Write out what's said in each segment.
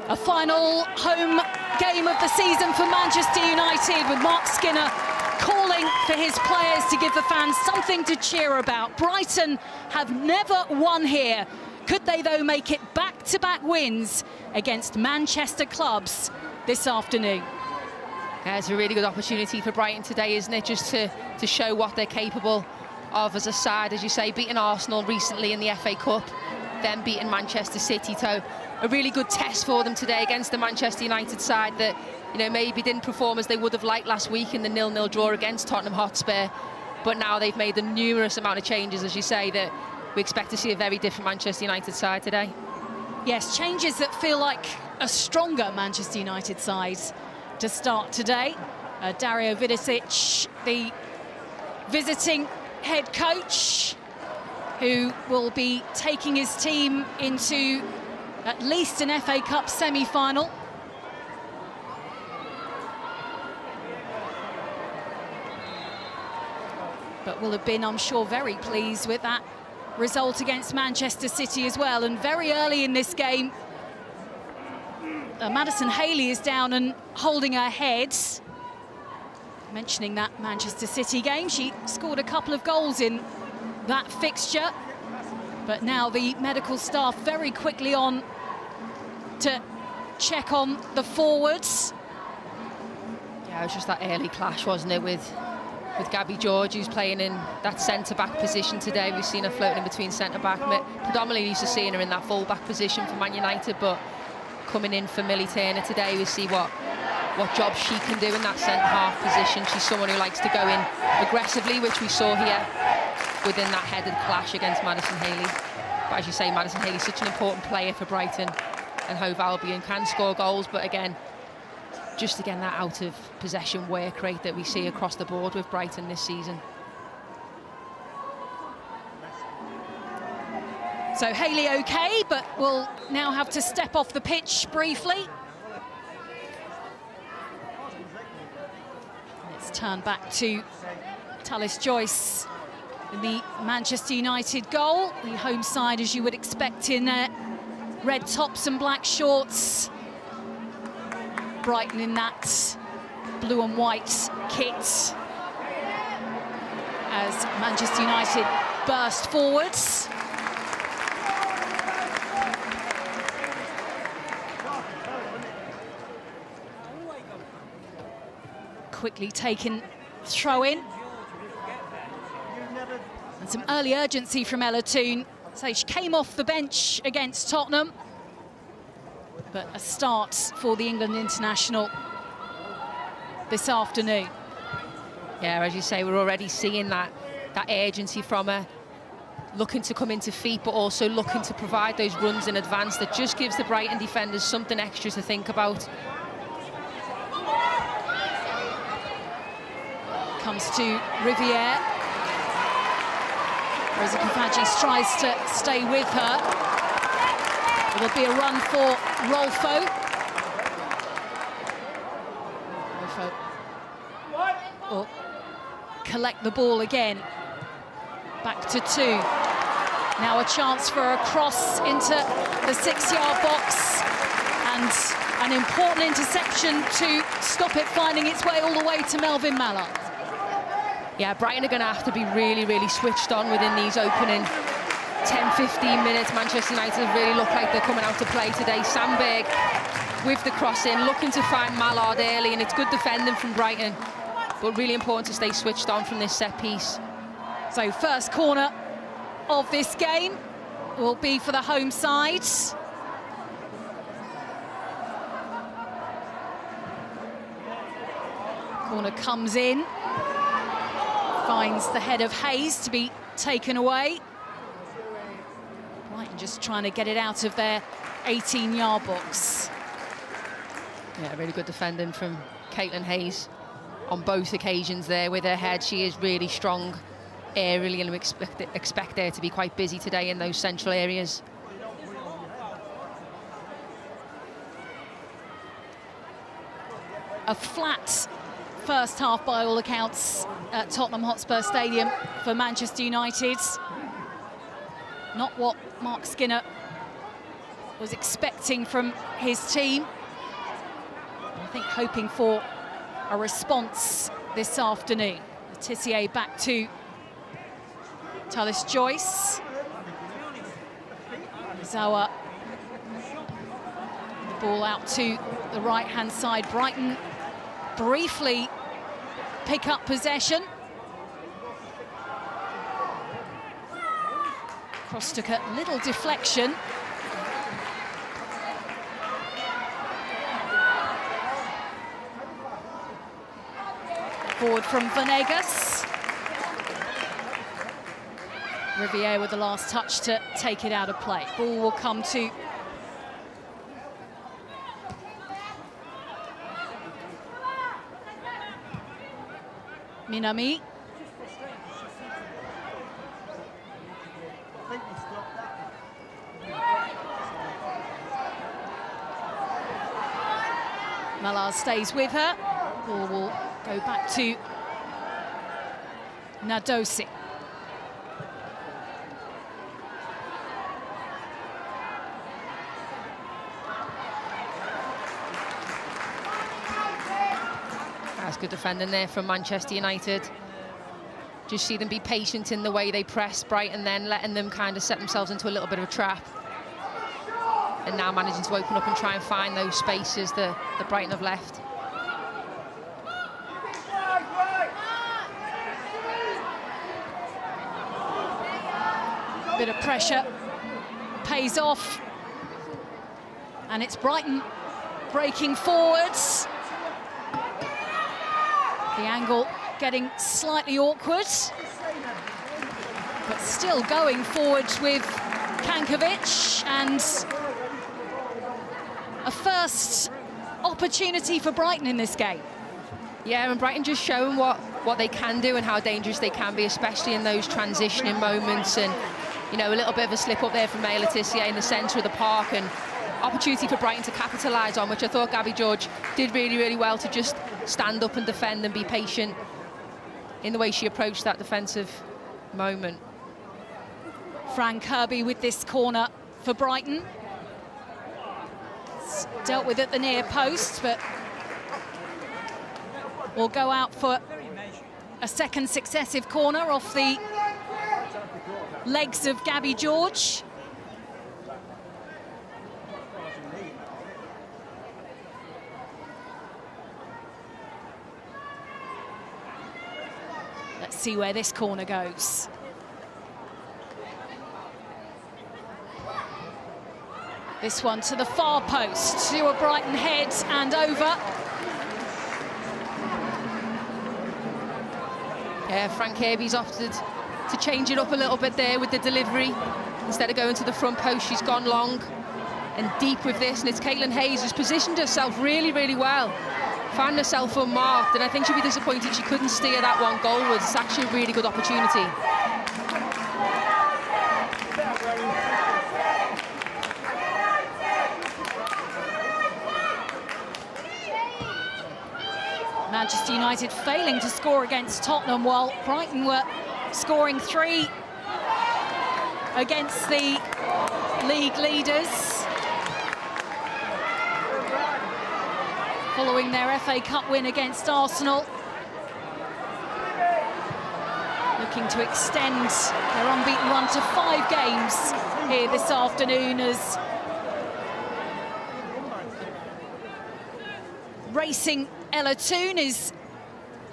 A final home game of the season for Manchester United, with Mark Skinner calling for his players to give the fans something to cheer about. Brighton have never won here. Could they, though, make it back-to-back wins against Manchester clubs this afternoon? Yeah, it's a really good opportunity for Brighton today, isn't it? Just to show what they're capable of as a side. As you say, beating Arsenal recently in the FA Cup, then beating Manchester City. So a really good test for them today against the Manchester United side that, you know, maybe didn't perform as they would have liked last week in the 0-0 draw against Tottenham Hotspur. But now they've made a numerous amount of changes, as you say, that we expect to see a very different Manchester United side today. Yes, changes that feel like a stronger Manchester United side to start today. Dario Vidicic, the visiting head coach, who will be taking his team into at least an FA Cup semi-final. But will have been, I'm sure, very pleased with that result against Manchester City as well. And very early in this game, Madison Haley is down and holding her head. Mentioning that Manchester City game, she scored a couple of goals in that fixture. But now the medical staff very quickly on to check on the forwards. Yeah, it was just that early clash, wasn't it, with Gabby George, who's playing in that centre-back position today. We've seen her floating in between centre-back. Predominantly used to seeing her in that full-back position for Man United, but coming in for Millie Turner today, we see what job she can do in that centre-half position. She's someone who likes to go in aggressively, which we saw here within that headed clash against Madison Haley. But as you say, Madison Haley's such an important player for Brighton and Hove Albion, can score goals, but again, just again that out of possession work rate that we see across the board with Brighton this season. So Haley okay, but will now have to step off the pitch briefly. Let's turn back to Tallis Joyce in the Manchester United goal. The home side, as you would expect, in red tops and black shorts. Brighton in that blue and white kit as Manchester United burst forwards. Quickly taken throw in. And some early urgency from Ella Toone. So she came off the bench against Tottenham. But a start for the England international this afternoon. Yeah, as you say, we're already seeing that urgency from her, looking to come into feet, but also looking to provide those runs in advance that just gives the Brighton defenders something extra to think about. Comes to Riviere. Rosa Koufaji tries to stay with her. It'll be a run for Rolfo. Rolfo will collect the ball again. Back to two. Now a chance for a cross into the 6-yard box. And an important interception to stop it finding its way all the way to Melvin Mallard. Yeah, Brighton are going to have to be really, really switched on within these opening 10-15 minutes. Manchester United really look like they're coming out to play today. Sandberg with the cross in, looking to find Mallard early, and it's good defending from Brighton, but really important to stay switched on from this set piece. So first corner of this game will be for the home side. Corner comes in, finds the head of Hayes to be taken away. Brighton just trying to get it out of their 18-yard box. Yeah, really good defending from Caitlin Hayes on both occasions there with her head. She is really strong aerially, and we expect her to be quite busy today in those central areas. A flat first half by all accounts at Tottenham Hotspur Stadium for Manchester United. Not what Mark Skinner was expecting from his team. I think hoping for a response this afternoon. Tissier back to Tallis Joyce. Zawa. The ball out to the right-hand side. Brighton briefly pick up possession. Cross took a little deflection. Forward from Venegas. Riviere with the last touch to take it out of play. Ball will come to Minami. Mallard stays with her. Ball will go back to Nadosi. That's good defending there from Manchester United. Just see them be patient in the way they press Brighton, then letting them kind of set themselves into a little bit of a trap. And now managing to open up and try and find those spaces that Brighton have left. Bit of pressure pays off, and it's Brighton breaking forwards. The angle getting slightly awkward, but still going forwards with Kankovic, and a first opportunity for Brighton in this game. Yeah, and Brighton just showing what they can do and how dangerous they can be, especially in those transitioning moments. And you know, a little bit of a slip up there from Maya Letitia in the centre of the park, and opportunity for Brighton to capitalise on, which I thought Gabby George did really, really well, to just stand up and defend and be patient in the way she approached that defensive moment. Fran Kirby with this corner for Brighton. It's dealt with at the near post, but will go out for a second successive corner off the legs of Gabby George. Let's see where this corner goes. This one to the far post, to a Brighton head and over. Yeah, Frank Kirby's opted to change it up a little bit there with the delivery. Instead of going to the front post, she's gone long and deep with this, and it's Caitlin Hayes who's positioned herself really, really well. Found herself unmarked, and I think she'd be disappointed she couldn't steer that one goalwards. It's actually a really good opportunity. Manchester United failing to score against Tottenham, while Brighton were scoring 3 against the league leaders. Following their FA Cup win against Arsenal. Looking to extend their unbeaten run to 5 games here this afternoon, as racing Ella Toon is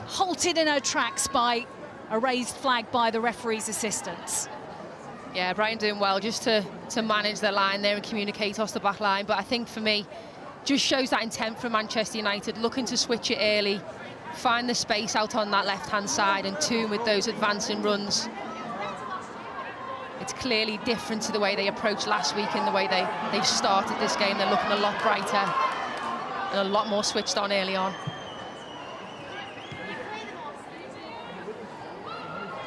halted in her tracks by a raised flag by the referee's assistants. Yeah, Brighton doing well just to manage their line there and communicate off the back line. But I think for me, just shows that intent from Manchester United, looking to switch it early, find the space out on that left-hand side, and Toon with those advancing runs. It's clearly different to the way they approached last week and the way they've started this game. They're looking a lot brighter and a lot more switched on early on.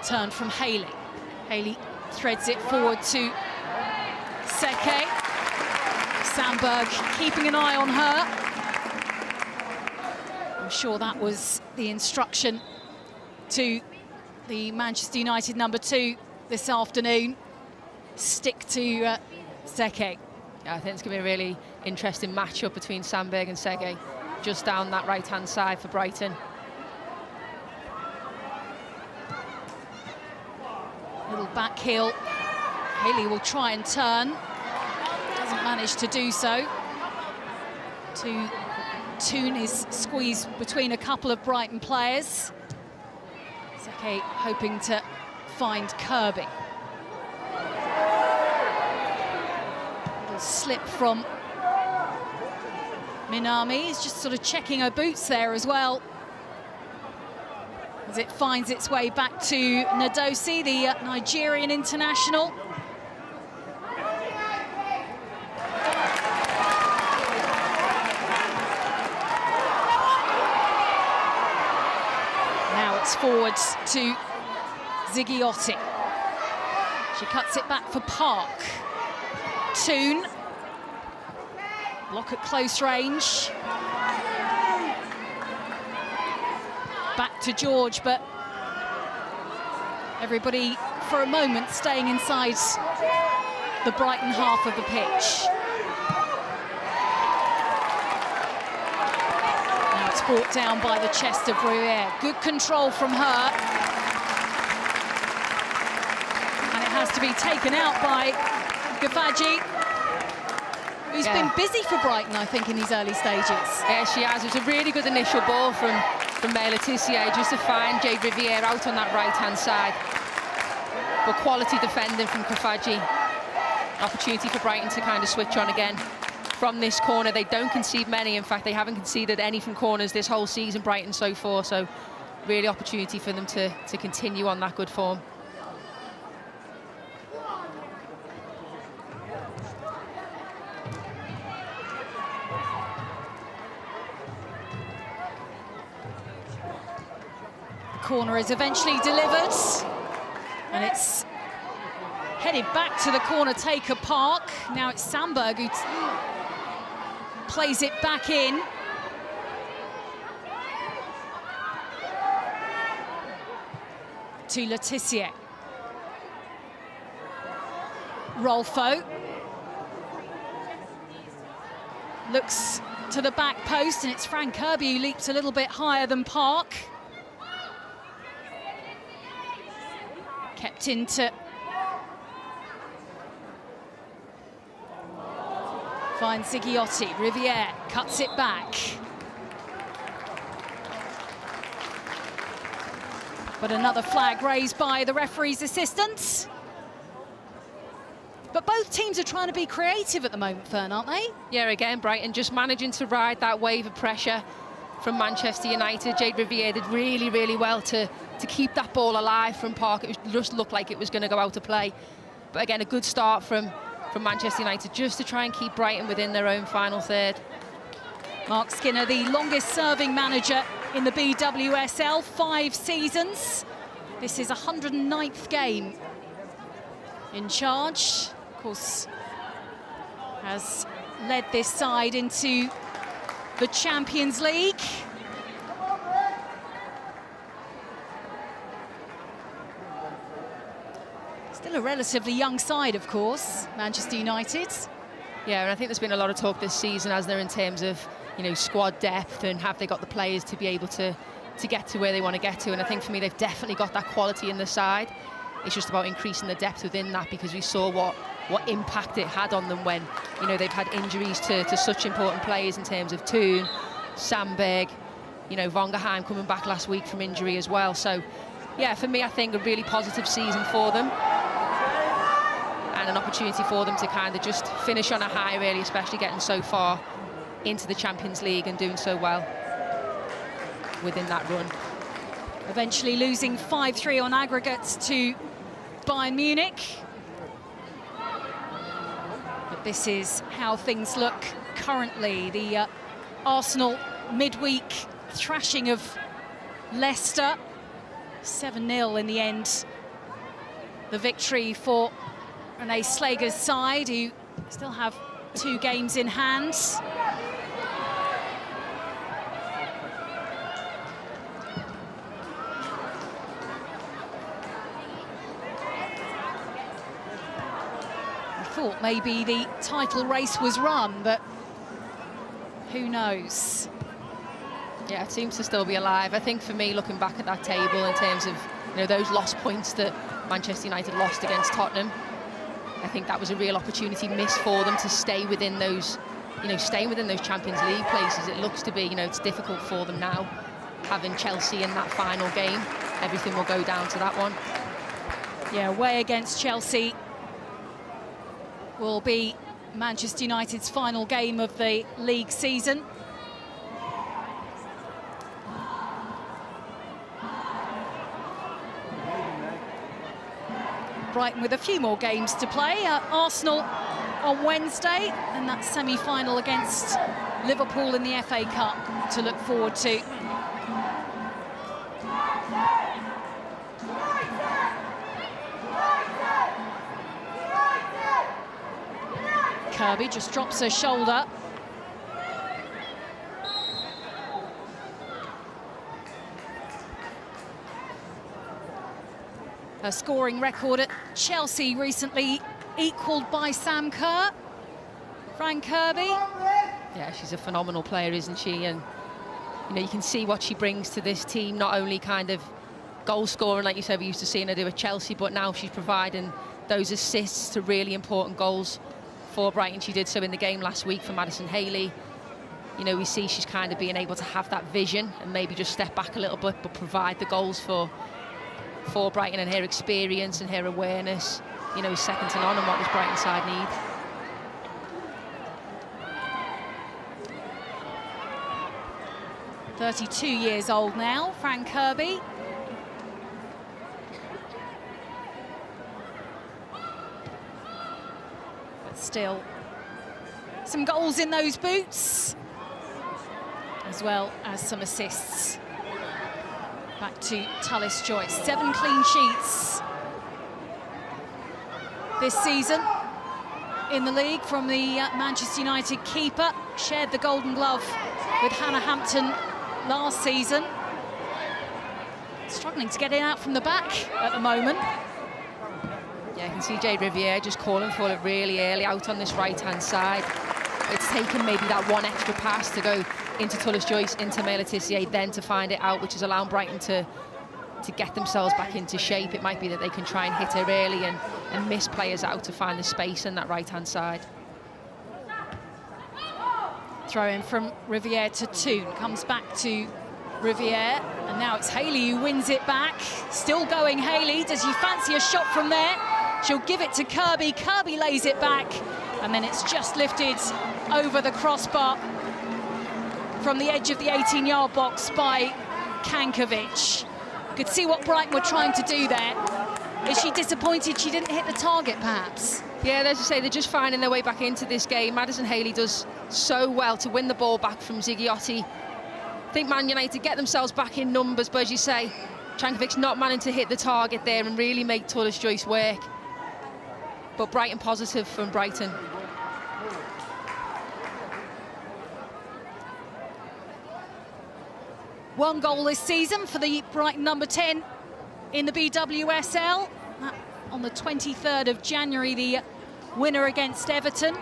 Turn from Haley. Haley threads it forward to Seke. Sandberg keeping an eye on her. I'm sure that was the instruction to the Manchester United number 2 this afternoon. Stick to Seke. Yeah, I think it's going to be a really interesting matchup between Sandberg and Sege, just down that right-hand side for Brighton. Little back heel. Haley will try and turn. Doesn't manage to do so. Toon is squeezed between a couple of Brighton players. Seke hoping to find Kirby. Little slip from Minami. He's just sort of checking her boots there as well, as it finds its way back to Nadosi, the Nigerian international. Now it's forwards to Zighiotti. She cuts it back for Park. Toon. Block at close range. Back to George, but everybody for a moment staying inside the Brighton half of the pitch. Now it's brought down by the chest of Riviere. Good control from her. And it has to be taken out by Gafaji, who's been busy for Brighton, I think, in these early stages. Yeah, she has. It was a really good initial ball from May Letitia, just to find Jade Riviere out on that right-hand side. But quality defending from Kafaji. Opportunity for Brighton to kind of switch on again from this corner. They don't concede many. In fact, they haven't conceded any from corners this whole season, Brighton, so far. So really opportunity for them to continue on that good form. Corner is eventually delivered, and it's headed back to the corner taker Park. Now it's Sandberg who plays it back in. To Letitia. Rolfo looks to the back post, and it's Fran Kirby who leaps a little bit higher than Park. Kept into finds Zighiotti. Riviere cuts it back, but another flag raised by the referee's assistants. But both teams are trying to be creative at the moment, Fern, aren't they? Yeah, again, Brighton just managing to ride that wave of pressure from Manchester United. Jade Riviere did really, really well to keep that ball alive from Park. It just looked like it was going to go out of play. But again, a good start from Manchester United, just to try and keep Brighton within their own final third. Mark Skinner, the longest serving manager in the BWSL, 5 seasons. This is 109th game in charge. Of course, has led this side into the Champions League. Still a relatively young side, of course, Manchester United. Yeah, and I think there's been a lot of talk this season, as there, in terms of, you know, squad depth and have they got the players to be able to get to where they want to get to. And I think for me, they've definitely got that quality in the side. It's just about increasing the depth within that, because we saw what impact it had on them when, you know, they've had injuries to such important players in terms of Toon, Sandberg, you know, Vongerheim coming back last week from injury as well. So, yeah, for me, I think a really positive season for them. And an opportunity for them to kind of just finish on a high, really, especially getting so far into the Champions League and doing so well within that run. Eventually losing 5-3 on aggregates to Bayern Munich. But this is how things look currently. The Arsenal midweek thrashing of Leicester. 7-0 in the end. The victory for Renee Slager's side, who still have 2 games in hand. thought maybe the title race was run, but who knows? Yeah, it seems to still be alive. I think for me, looking back at that table in terms of, you know, those lost points that Manchester United lost against Tottenham, I think that was a real opportunity missed for them to stay within those, you know, staying within those Champions League places. It looks to be, you know, it's difficult for them now, having Chelsea in that final game. Everything will go down to that one. Yeah, away against Chelsea will be Manchester United's final game of the league season. Brighton with a few more games to play. Arsenal on Wednesday, and that semi-final against Liverpool in the FA Cup to look forward to. Kirby just drops her shoulder. Her scoring record at Chelsea recently equalled by Sam Kerr. Fran Kirby. Yeah, she's a phenomenal player, isn't she? And, you know, you can see what she brings to this team, not only kind of goal scoring, like you said, we used to see her do at Chelsea, but now she's providing those assists to really important goals for Brighton. She did so in the game last week for Madison Haley. You know, we see she's kind of being able to have that vision and maybe just step back a little bit, but provide the goals for Brighton, and her experience and her awareness, you know, is second to none. And what does Brighton side need? "32 years old now, Fran Kirby. But still, some goals in those boots, as well as some assists. Back to Tullis Joyce. 7 clean sheets this season in the league from the Manchester United keeper. Shared the Golden Glove with Hannah Hampton last season. Struggling to get it out from the back at the moment. Yeah, you can see Jade Riviere just calling for it really early out on this right-hand side. It's taken maybe that one extra pass to go into Tullis Joyce, into Maya Letitia, then to find it out, which is allowing Brighton to get themselves back into shape. It might be that they can try and hit her early and miss players out to find the space in that right-hand side. Throw in from Riviere to Toon. Comes back to Riviere, and now it's Haley who wins it back. Still going, Haley. Does you fancy a shot from there? She'll give it to Kirby. Kirby lays it back, and then it's just lifted over the crossbar from the edge of the 18-yard box by Kankovic. You could see what Brighton were trying to do there. Is she disappointed she didn't hit the target, perhaps? Yeah, as I say, they're just finding their way back into this game. Madison Haley does so well to win the ball back from Ziggiotti. I think Man United get themselves back in numbers, but as you say, Kankovic's not managing to hit the target there and really make Tullis Joyce work. But Brighton positive from Brighton. One goal this season for the Brighton number 10 in the BWSL. On the 23rd of January, the winner against Everton.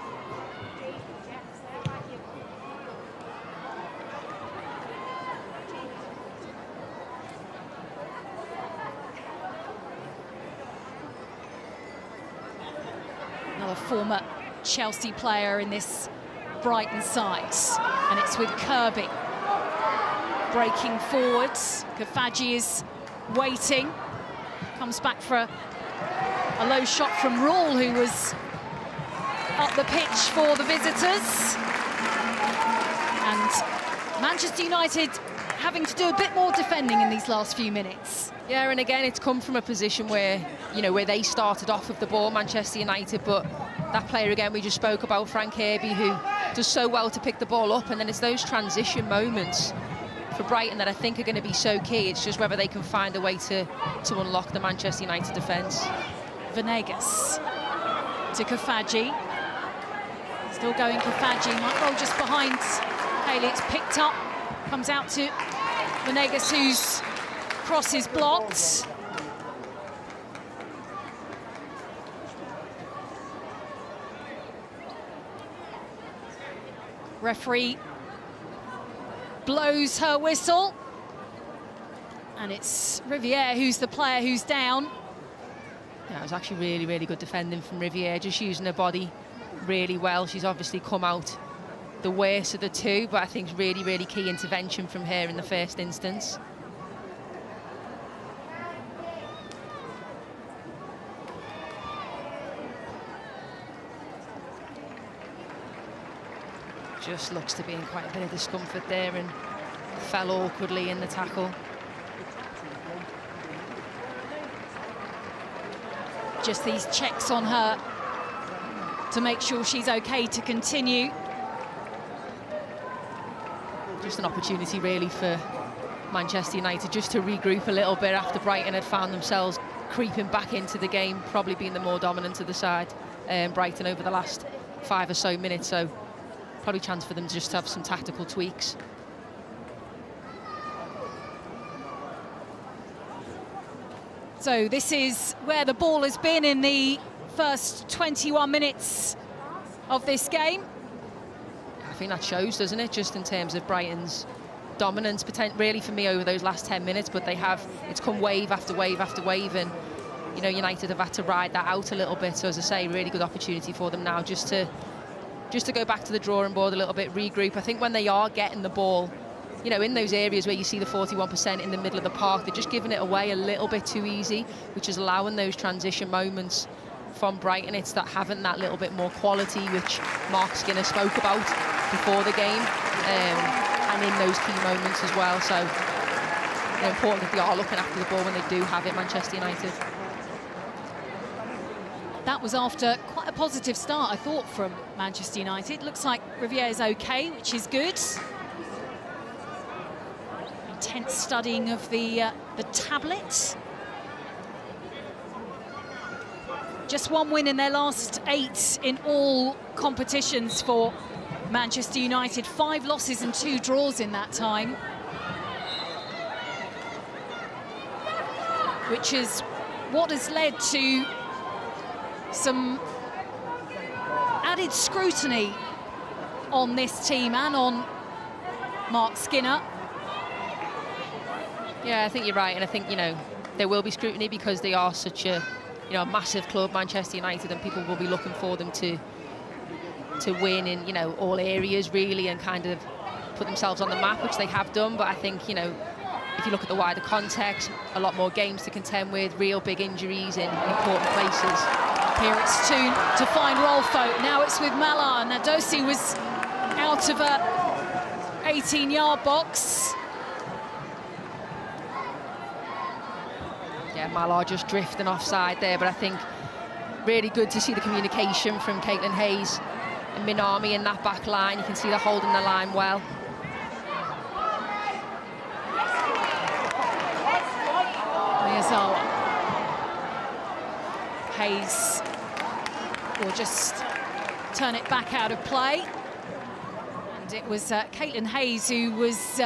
Another former Chelsea player in this Brighton side, and it's with Kirby. Breaking forwards, Kafaji is waiting. Comes back for a low shot from Rule, who was up the pitch for the visitors. And Manchester United having to do a bit more defending in these last few minutes. Yeah, and again, it's come from a position where, you know, where they started off with the ball, Manchester United, but that player again we just spoke about, Fran Kirby, who does so well to pick the ball up, and then it's those transition moments for Brighton that I think are going to be so key. It's just whether they can find a way to unlock the Manchester United defence. Venegas to Kafaji. Still going Kafaji, might roll just behind Haley. It's picked up, comes out to Venegas, whose cross is blocked. Referee blows her whistle. And it's Riviere who's the player who's down. Yeah, it was actually really, really good defending from Riviere, just using her body really well. She's obviously come out the worst of the two, but I think really, really key intervention from her in the first instance. Just looks to be in quite a bit of discomfort there and fell awkwardly in the tackle. Just these checks on her to make sure she's okay to continue. Just an opportunity really for Manchester United just to regroup a little bit after Brighton had found themselves creeping back into the game, probably being the more dominant of the side, Brighton, over the last 5 or so minutes. So probably a chance for them just to have some tactical tweaks. So this is where the ball has been in the first 21 minutes of this game. I think that shows, doesn't it, just in terms of Brighton's dominance, really for me, over those last 10 minutes, but it's come wave after wave after wave, and you know, United have had to ride that out a little bit. So as I say, really good opportunity for them now just to go back to the drawing board a little bit, regroup. I think when they are getting the ball, you know, in those areas where you see the 41% in the middle of the park, they're just giving it away a little bit too easy, which is allowing those transition moments from Brighton. It's that having that little bit more quality, which Mark Skinner spoke about before the game, and in those key moments as well. So, you know, important that they are looking after the ball when they do have it, Manchester United. That was after quite a positive start, I thought, from Manchester United. Looks like Riviere's okay, which is good. Intense studying of the tablet. Just one win in their last 8 in all competitions for Manchester United. 5 losses and 2 draws in that time, which is what has led to some added scrutiny on this team and on Mark Skinner. Yeah, I think you're right, and I think, you know, there will be scrutiny because they are such a, you know, a massive club, Manchester United, and people will be looking for them to win in, you know, all areas really, and kind of put themselves on the map, which they have done. But I think, you know, if you look at the wider context, a lot more games to contend with, real big injuries in important places. Here it's to find Rolfo. Now it's with Mala. Nadosi was out of a 18-yard box. Yeah, Mala just drifting offside there, but I think really good to see the communication from Caitlin Hayes and Minami in that back line. You can see they're holding the line well. Miyazawa. Hayes will just turn it back out of play. And it was Caitlin Hayes who was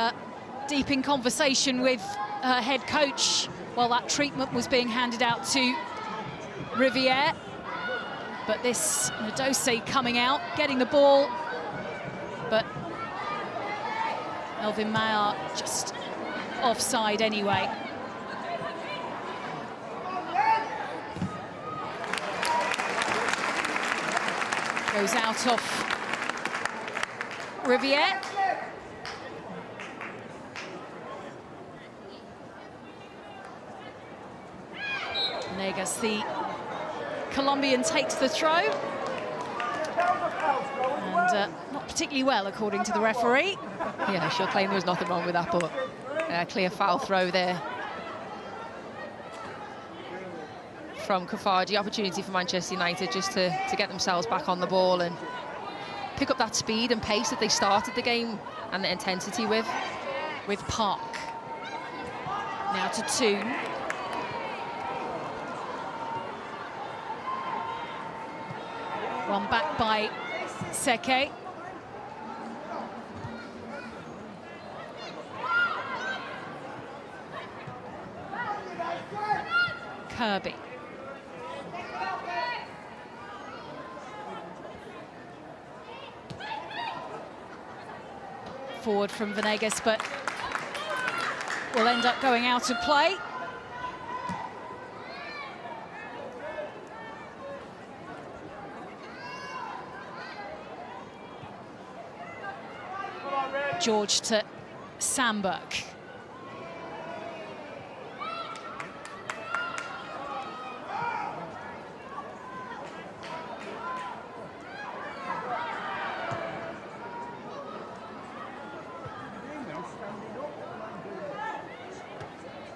deep in conversation with her head coach while that treatment was being handed out to Riviere. But this Nadosi coming out, getting the ball, but Elvin Mayer just offside anyway. Goes out off Riviere. Negas, the Colombian, takes the throw. And not particularly well, according to the referee. Yeah, she'll claim there was nothing wrong with that, but clear foul throw there from Kafaji. Opportunity for Manchester United just to get themselves back on the ball and pick up that speed and pace that they started the game and the intensity with. With Park. Now to Toon. One back by Seke. Kirby. forward from Venegas, but will end up going out of play. George to Sandberg.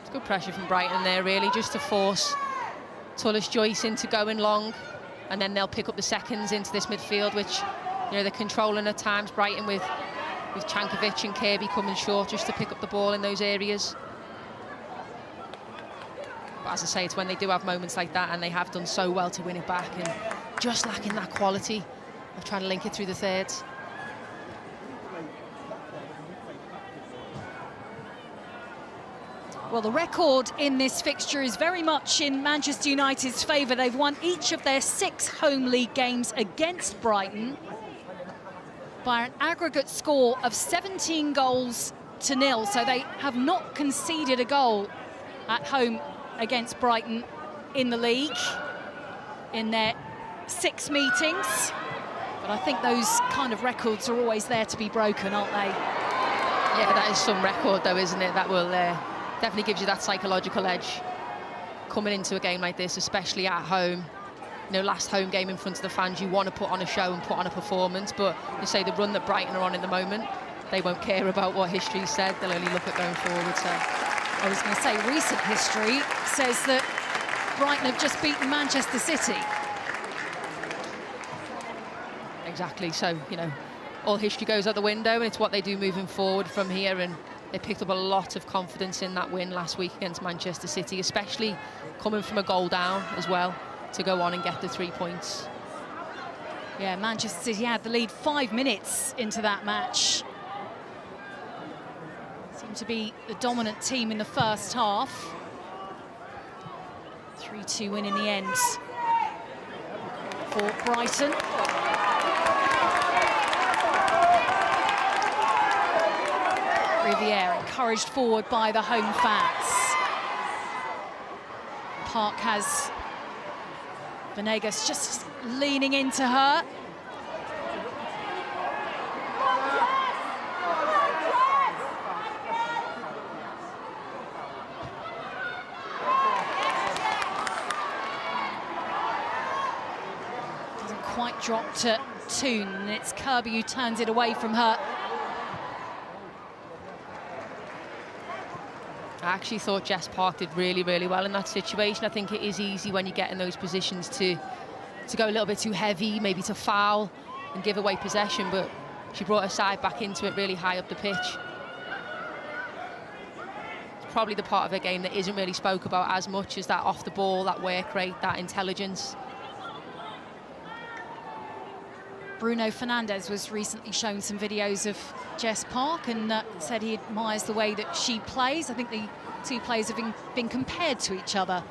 It's good pressure from Brighton there, really, just to force Tullis-Joyce into going long, and then they'll pick up the seconds into this midfield, which, you know, they're controlling at times. Brighton with Cankovic and Kirby coming short just to pick up the ball in those areas. But as I say, it's when they do have moments like that, and they have done so well to win it back, and just lacking that quality of trying to link it through the thirds. Well, the record in this fixture is very much in Manchester United's favour. They've won each of their 6 home league games against Brighton by an aggregate score of 17 goals to 0. So they have not conceded a goal at home against Brighton in the league in their 6 meetings. But I think those kind of records are always there to be broken, aren't they? Yeah, that is some record though, isn't it? That will definitely gives you that psychological edge coming into a game like this, especially at home. You know, last home game in front of the fans, you want to put on a show and put on a performance, but you say the run that Brighton are on in the moment, they won't care about what history said, they'll only look at going forward. So I was going to say, recent history says that Brighton have just beaten Manchester City. Exactly, so, you know, all history goes out the window, and it's what they do moving forward from here, and they picked up a lot of confidence in that win last week against Manchester City, especially coming from a goal down as well, to go on and get the 3 points. Yeah, Manchester City had the lead 5 minutes into that match. Seemed to be the dominant team in the first half. 3-2 win in the end for Brighton. Riviere encouraged forward by the home fans. Park has Venegas just leaning into her. Doesn't quite drop to Toon, and it's Kirby who turns it away from her. I actually thought Jess Park did really, really well in that situation. I think it is easy when you get in those positions to go a little bit too heavy, maybe to foul and give away possession, but she brought her side back into it really high up the pitch. It's probably the part of her game that isn't really spoke about as much as that off the ball, that work rate, that intelligence. Bruno Fernandes was recently shown some videos of Jess Park and said he admires the way that she plays. I think the 2 players have been compared to each other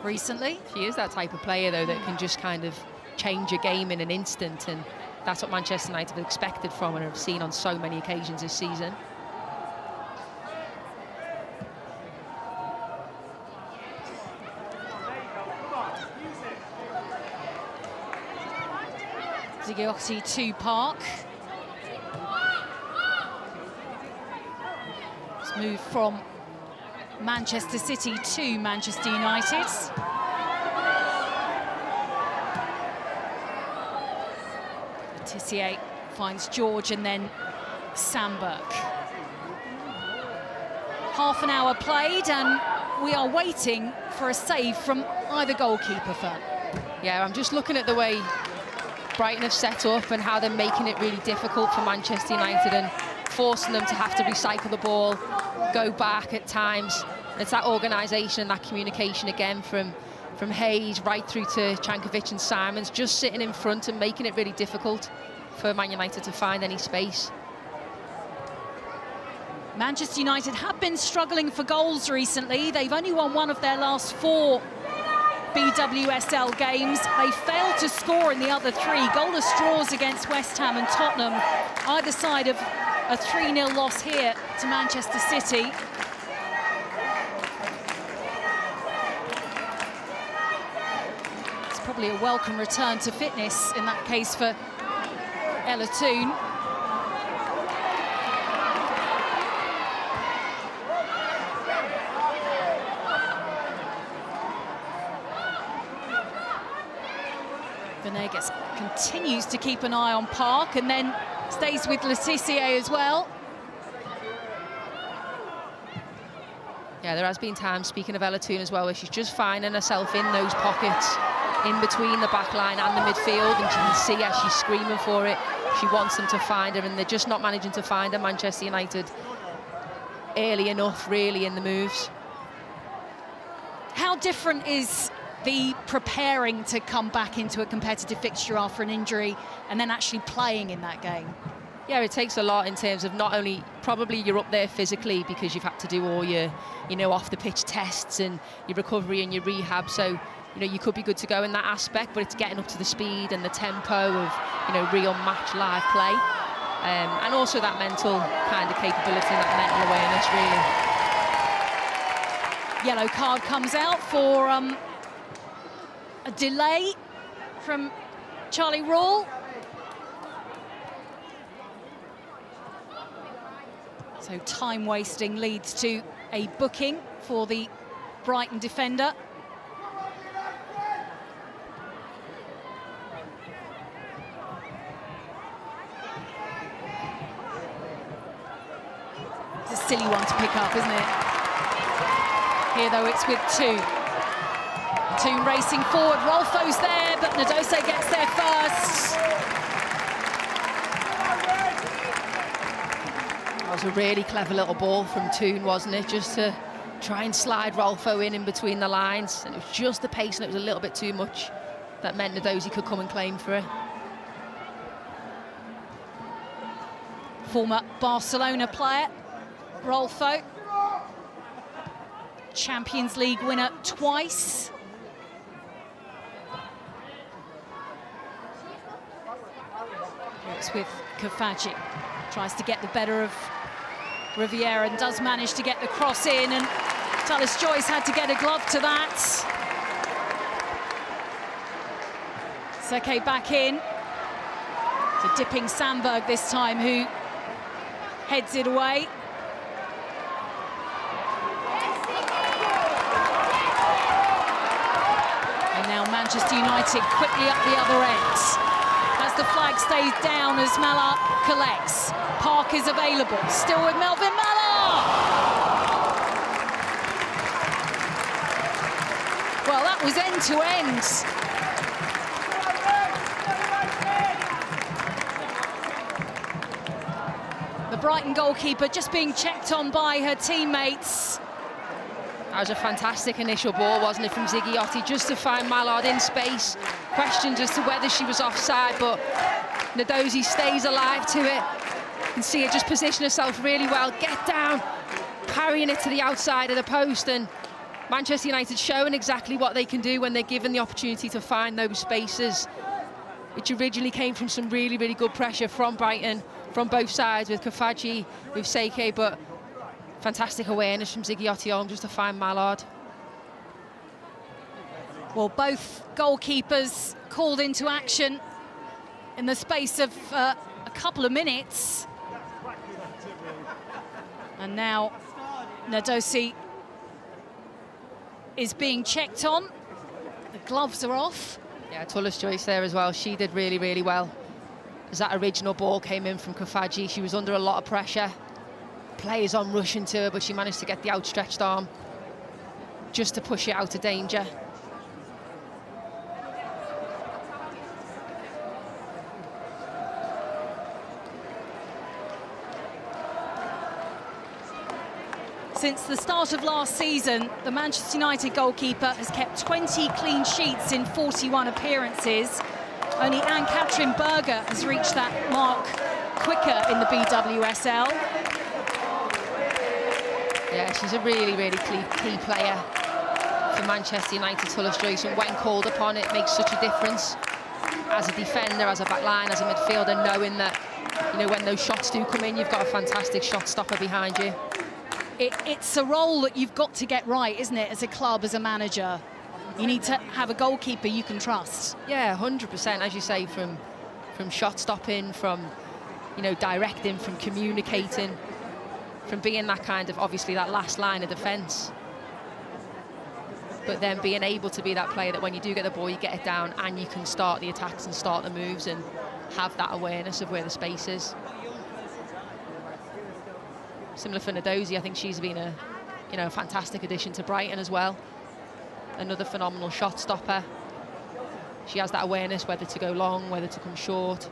recently. She is that type of player, though, that can just kind of change a game in an instant, and that's what Manchester United have expected from her and have seen on so many occasions this season. Zigiotti to Park. It's moved from Manchester City to Manchester United. Tissier finds George and then Sandberg. Half an hour played and we are waiting for a save from either goalkeeper. Fern. Yeah, I'm just looking at the way Brighton have set up and how they're making it really difficult for Manchester United and forcing them to have to recycle the ball, go back at times. It's that organisation and that communication again from Hayes right through to Cankovic and Simons, just sitting in front and making it really difficult for Man United to find any space. Manchester United have been struggling for goals recently. They've only won 1 of their last 4 BWSL games. They failed to score in the other 3. Goalless draws against West Ham and Tottenham, either side of a 3-0 loss here to Manchester City. It's probably a welcome return to fitness in that case for Ella Toone. Venegas continues to keep an eye on Park and then stays with Letitia as well. Yeah, there has been times, speaking of Ella Toone as well, where she's just finding herself in those pockets in between the back line and the midfield, and you can see as she's screaming for it. She wants them to find her, and they're just not managing to find her, Manchester United, early enough, really, in the moves. How different is the preparing to come back into a competitive fixture after an injury and then actually playing in that game? Yeah, it takes a lot in terms of not only probably you're up there physically because you've had to do all your, off the pitch tests and your recovery and your rehab. So, you could be good to go in that aspect, but it's getting up to the speed and the tempo of, real match live play. And also that mental kind of capability, that mental awareness, really. Yellow card comes out for a delay from Charlie Rawle. So time wasting leads to a booking for the Brighton defender. It's a silly one to pick up, isn't it? Here though it's with Toone. Toone racing forward, Rolfo's there, but Nadose gets there first. That was a really clever little ball from Toone, wasn't it? Just to try and slide Rolfo in between the lines. And it was just the pace, and it was a little bit too much. That meant Nadose could come and claim for it. Former Barcelona player, Rolfo. Champions League winner twice. It's with Kafaji. Tries to get the better of Riviera and does manage to get the cross in, and Tallis Joyce had to get a glove to that. Seke back in. It's a dipping Sandberg this time, who heads it away. And now Manchester United quickly up the other end. As the flag stays down as Mallard collects. Park is available, still with Melvin Mallard! Well, that was end to end. The Brighton goalkeeper just being checked on by her teammates. That was a fantastic initial ball, wasn't it, from Ziggiotti, just to find Mallard in space. Questions as to whether she was offside, but Nadose stays alive to it. You can see her just position herself really well, get down, parrying it to the outside of the post, and Manchester United showing exactly what they can do when they're given the opportunity to find those spaces, which originally came from some really, really good pressure from Brighton, from both sides, with Kafaji, with Seke, but fantastic awareness from Ziggiotti just to find Mallard. Well, both goalkeepers called into action in the space of a couple of minutes. And now Nadose is being checked on. The gloves are off. Yeah, Tallis Joyce there as well. She did really, really well. As that original ball came in from Kafaji, she was under a lot of pressure. Players on rushing to her, but she managed to get the outstretched arm just to push it out of danger. Since the start of last season, the Manchester United goalkeeper has kept 20 clean sheets in 41 appearances. Only Anne-Catherine Berger has reached that mark quicker in the BWSL. Yeah, she's a really, really key player for Manchester United, Tullis-Joyce, and when called upon, it makes such a difference. As a defender, as a back line, as a midfielder, knowing that, you know, when those shots do come in, you've got a fantastic shot stopper behind you. It's a role that you've got to get right, isn't it, as a club, as a manager? You need to have a goalkeeper you can trust. Yeah, 100%, as you say, from shot stopping, from, you know, directing, from communicating, from being that kind of, obviously, that last line of defence. But then being able to be that player that when you do get the ball, you get it down and you can start the attacks and start the moves and have that awareness of where the space is. Similar for Nadozie, I think she's been a, you know, a fantastic addition to Brighton as well. Another phenomenal shot stopper. She has that awareness whether to go long, whether to come short.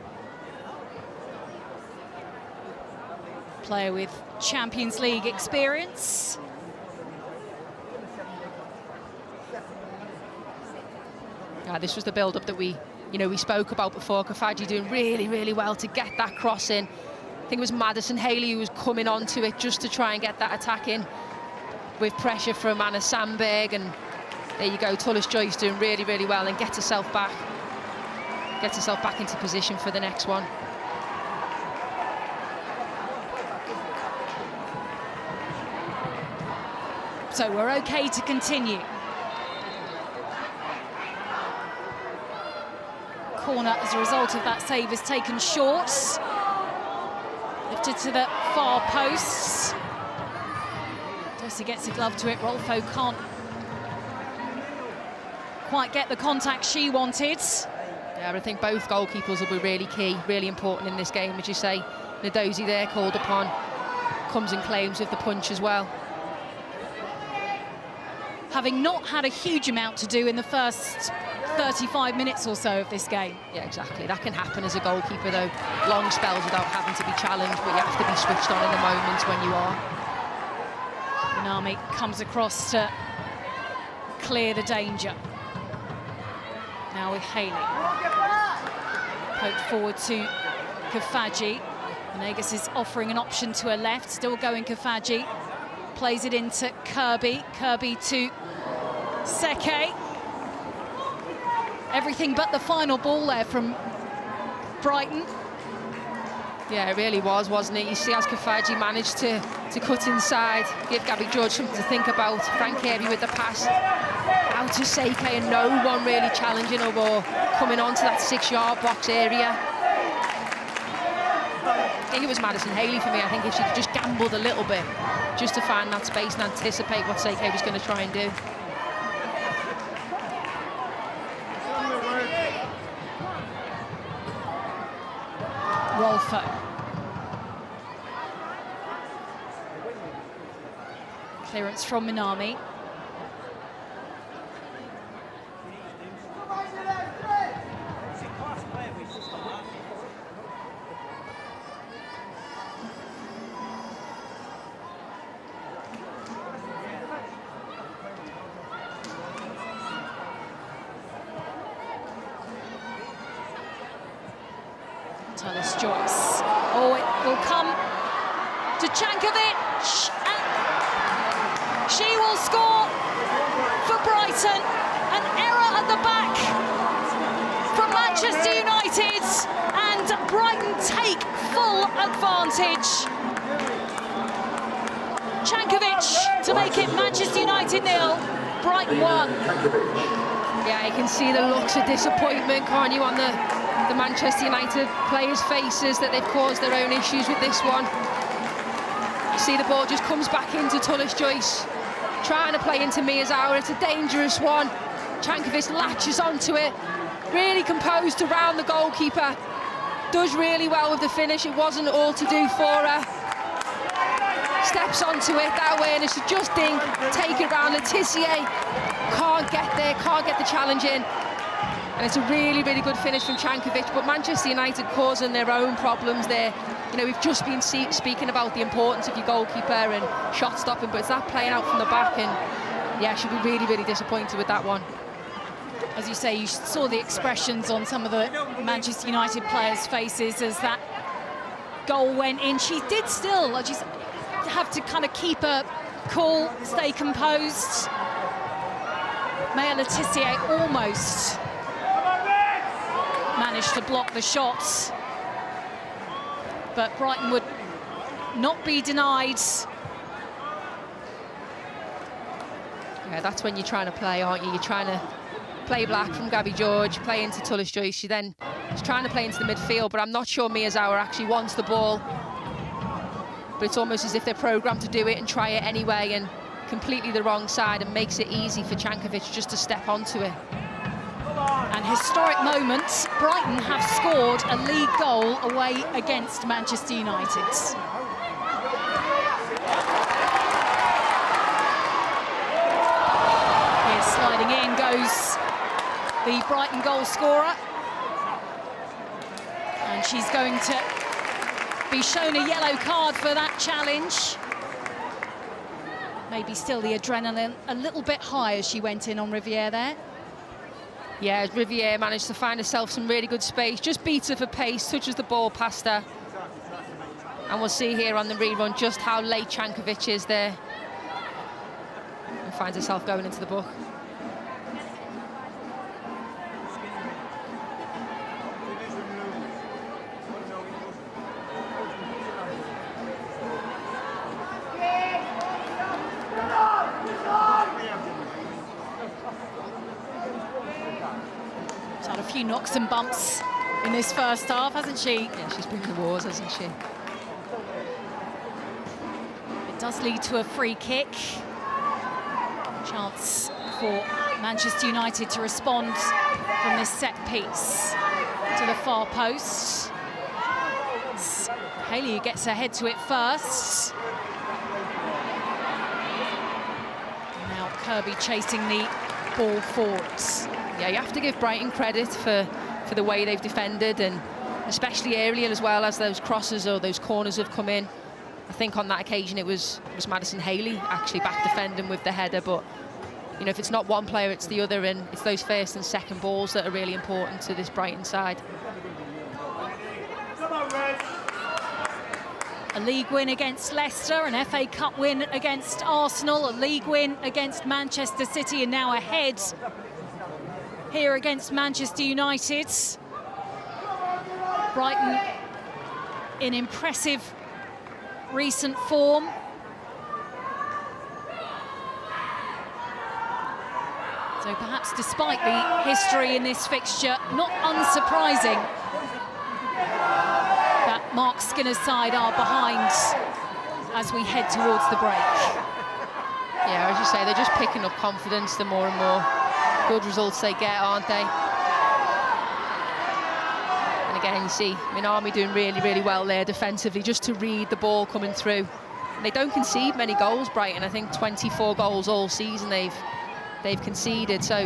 Player with Champions League experience. This was the build-up that we spoke about before. Kafaji doing really, really well to get that cross in. I think it was Madison Haley who was coming onto it just to try and get that attack in with pressure from Anna Sandberg, and there you go, Tullis-Joyce doing really, really well and gets herself back into position for the next one. So we're okay to continue. Corner as a result of that save is taken short. Lifted to the far posts. Dossi gets a glove to it. Rolfo can't quite get the contact she wanted. Yeah, but I think both goalkeepers will be really key, really important in this game. As you say, Nadozie there called upon, comes and claims with the punch as well. Having not had a huge amount to do in the first 35 minutes or so of this game. Yeah, exactly. That can happen as a goalkeeper, though. Long spells without having to be challenged, but you have to be switched on in the moments when you are. Minami comes across to clear the danger. Now with Haley. Poked forward to Kafaji. Venegas is offering an option to her left, still going Kafaji. Plays it into Kirby. Kirby to Seke. Everything but the final ball there from Brighton. Yeah, it really was, wasn't it? You see as Kafaji managed to cut inside, give Gabby George something to think about. Frank Kirby with the pass out to Seke, and no one really challenging her or coming onto that 6-yard box area. I think it was Madison Haley for me. I think if she'd just gambled a little bit just to find that space and anticipate what Seke was going to try and do. Rolfo. Clearance from Minami. Tullis-Joyce. Oh, it will come to Cankovic, and she will score for Brighton. An error at the back from Manchester United, and Brighton take full advantage. Cankovic to make it Manchester United 0, Brighton 1. Yeah, you can see the looks of disappointment, can't you, on the Manchester United players' faces, that they've caused their own issues with this one. You see the ball just comes back into Tullis-Joyce, trying to play into Miyazawa. It's a dangerous one. Cankovic latches onto it, really composed around the goalkeeper, does really well with the finish. It wasn't all to do for her. Steps onto it, that awareness to just dink, take it round. Letitia can't get there, can't get the challenge in. And it's a really, really good finish from Cankovic, but Manchester United causing their own problems there. You know, we've just been speaking about the importance of your goalkeeper and shot stopping, but it's that playing out from the back, and yeah, she'll be really, really disappointed with that one. As you say, you saw the expressions on some of the Manchester United players' faces as that goal went in. She did still just have to kind of keep her cool, stay composed. Maya Letitia almost managed to block the shots, but Brighton would not be denied. Yeah, that's when you're trying to play, aren't you? You're trying to play black from Gabby George, play into Tullis Joyce. She then is trying to play into the midfield, but I'm not sure Miyazawa actually wants the ball. But it's almost as if they're programmed to do it and try it anyway, and completely the wrong side, and makes it easy for Cankovic just to step onto it. And historic moment, Brighton have scored a league goal away against Manchester United. Here, sliding in goes the Brighton goal scorer. And she's going to be shown a yellow card for that challenge. Maybe still the adrenaline a little bit high as she went in on Riviere there. Yeah, Riviere managed to find herself some really good space, just beats her for pace, touches the ball past her. And we'll see here on the rerun just how late Cankovic is there. And finds herself going into the book. Had a few knocks and bumps in this first half, hasn't she? Yeah, she's been in the wars, hasn't she? It does lead to a free kick. Chance for Manchester United to respond from this set piece to the far post. It's Haley who gets her head to it first. Now Kirby chasing the ball forwards. Yeah, you have to give Brighton credit for the way they've defended, and especially earlier as well, as those crosses or those corners have come in. I think on that occasion it was Madison Haley actually back defending with the header, but you know, if it's not one player, it's the other, and it's those first and second balls that are really important to this Brighton side. A league win against Leicester, an FA Cup win against Arsenal, a league win against Manchester City, and now ahead here against Manchester United. Brighton in impressive recent form. So perhaps despite the history in this fixture, not unsurprising that Mark Skinner's side are behind as we head towards the break. Yeah, as you say, they're just picking up confidence the more and more good results they get, aren't they? And again, you see Minami doing really, really well there defensively, just to read the ball coming through. And they don't concede many goals, Brighton. I think 24 goals all season they've conceded. So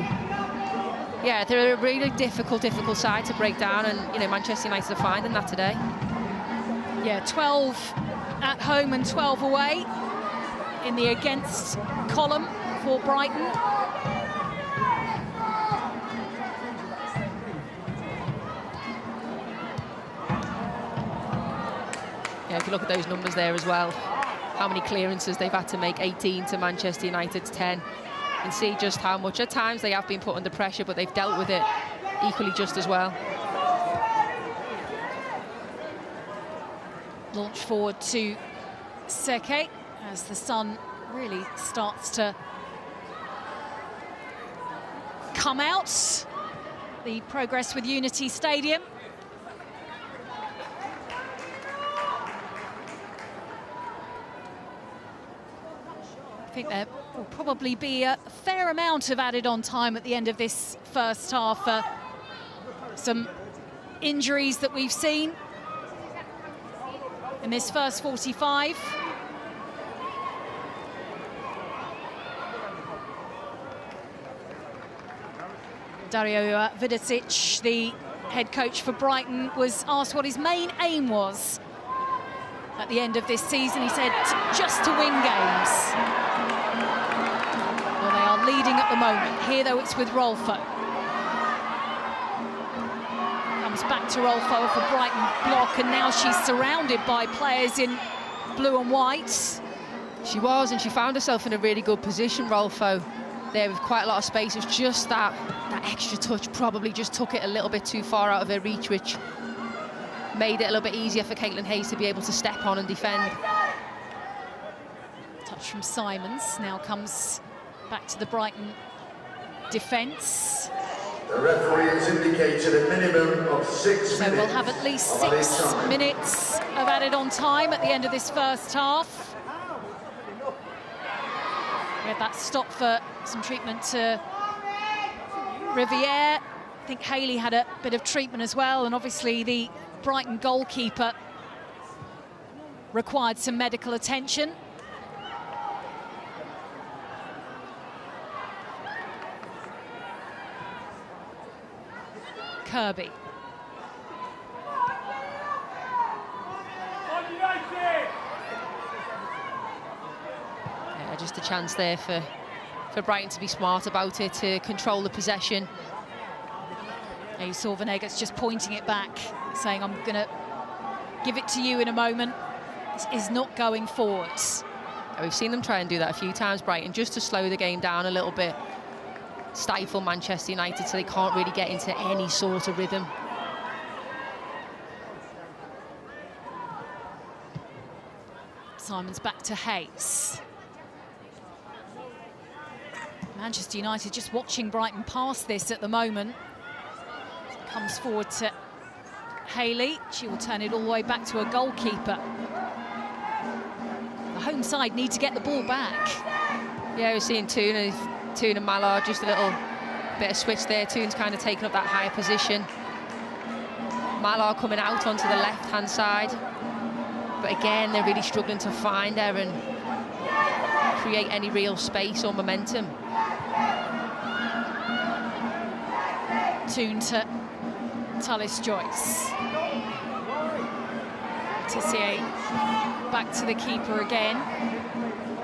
yeah, they're a really difficult side to break down, and you know, Manchester United are finding that today. Yeah, 12 at home and 12 away in the against column for Brighton. Yeah, if you look at those numbers there as well, how many clearances they've had to make, 18 to Manchester United's 10. You can see just how much at times they have been put under pressure, but they've dealt with it equally just as well. Launch forward to Seke as the sun really starts to come out. The progress with Unity Stadium. I think there will probably be a fair amount of added on time at the end of this first half. Some injuries that we've seen in this first 45. Dario Vidicic, the head coach for Brighton, was asked what his main aim was at the end of this season. He said, just to win games. Well, they are leading at the moment. Here, though, it's with Rolfo. Comes back to Rolfo for Brighton block, and now she's surrounded by players in blue and white. She was, and she found herself in a really good position, Rolfo. there with quite a lot of space. It was just that extra touch probably just took it a little bit too far out of her reach, which made it a little bit easier for Caitlin Hayes to be able to step on and defend. Touch from Simons, now comes back to the Brighton defence. The referee has indicated a minimum of 6 minutes. So we'll have at least 6 minutes of added on time at the end of this first half. We had that stop for some treatment to Riviere. I think Haley had a bit of treatment as well, and obviously the Brighton goalkeeper required some medical attention. Kirby. Yeah, just a chance there for Brighton to be smart about it, to control the possession. Yeah, you saw Venegas just pointing it back, saying, I'm going to give it to you in a moment. This is not going forwards. We've seen them try and do that a few times, Brighton, just to slow the game down a little bit, stifle Manchester United so they can't really get into any sort of rhythm. Simons back to Hayes. Manchester United just watching Brighton pass this at the moment. Comes forward to Haley. She will turn it all the way back to her goalkeeper. The home side need to get the ball back. Yeah, we're seeing Toon and Mallard, just a little bit of switch there. Toon's kind of taking up that higher position. Mallard coming out onto the left-hand side. But again, they're really struggling to find her and create any real space or momentum. Toon to Tullis Joyce. Tissier back to the keeper again,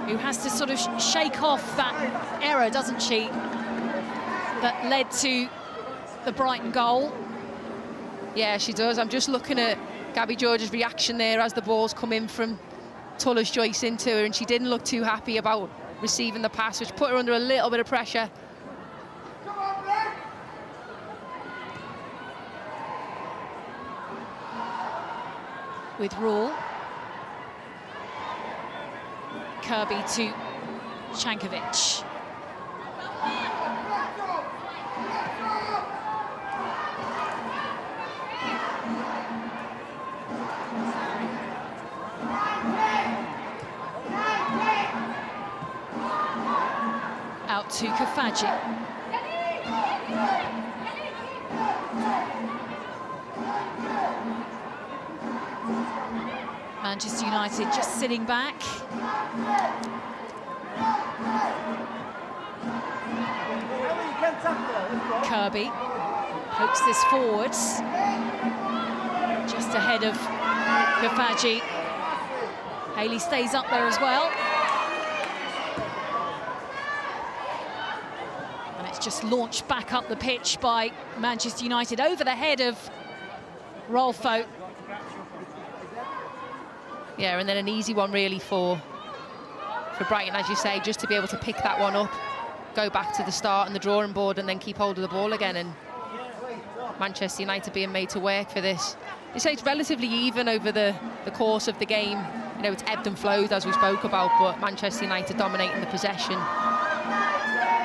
who has to sort of shake off that error, doesn't she, that led to the Brighton goal. Yeah, she does. I'm just looking at Gabby George's reaction there as the ball's come in from Tullis Joyce into her, and she didn't look too happy about receiving the pass, which put her under a little bit of pressure. With Rule. Kirby to Chankovic. Out to Kafaji. Manchester United just sitting back. Kirby pokes this forwards, just ahead of Kafaji. Haley stays up there as well. And it's just launched back up the pitch by Manchester United over the head of Rolfo. Yeah, and then an easy one really for Brighton, as you say, just to be able to pick that one up, go back to the start and the drawing board and then keep hold of the ball again. And Manchester United being made to work for this. You say it's relatively even over the course of the game. You know, it's ebbed and flowed, as we spoke about, but Manchester United dominating the possession.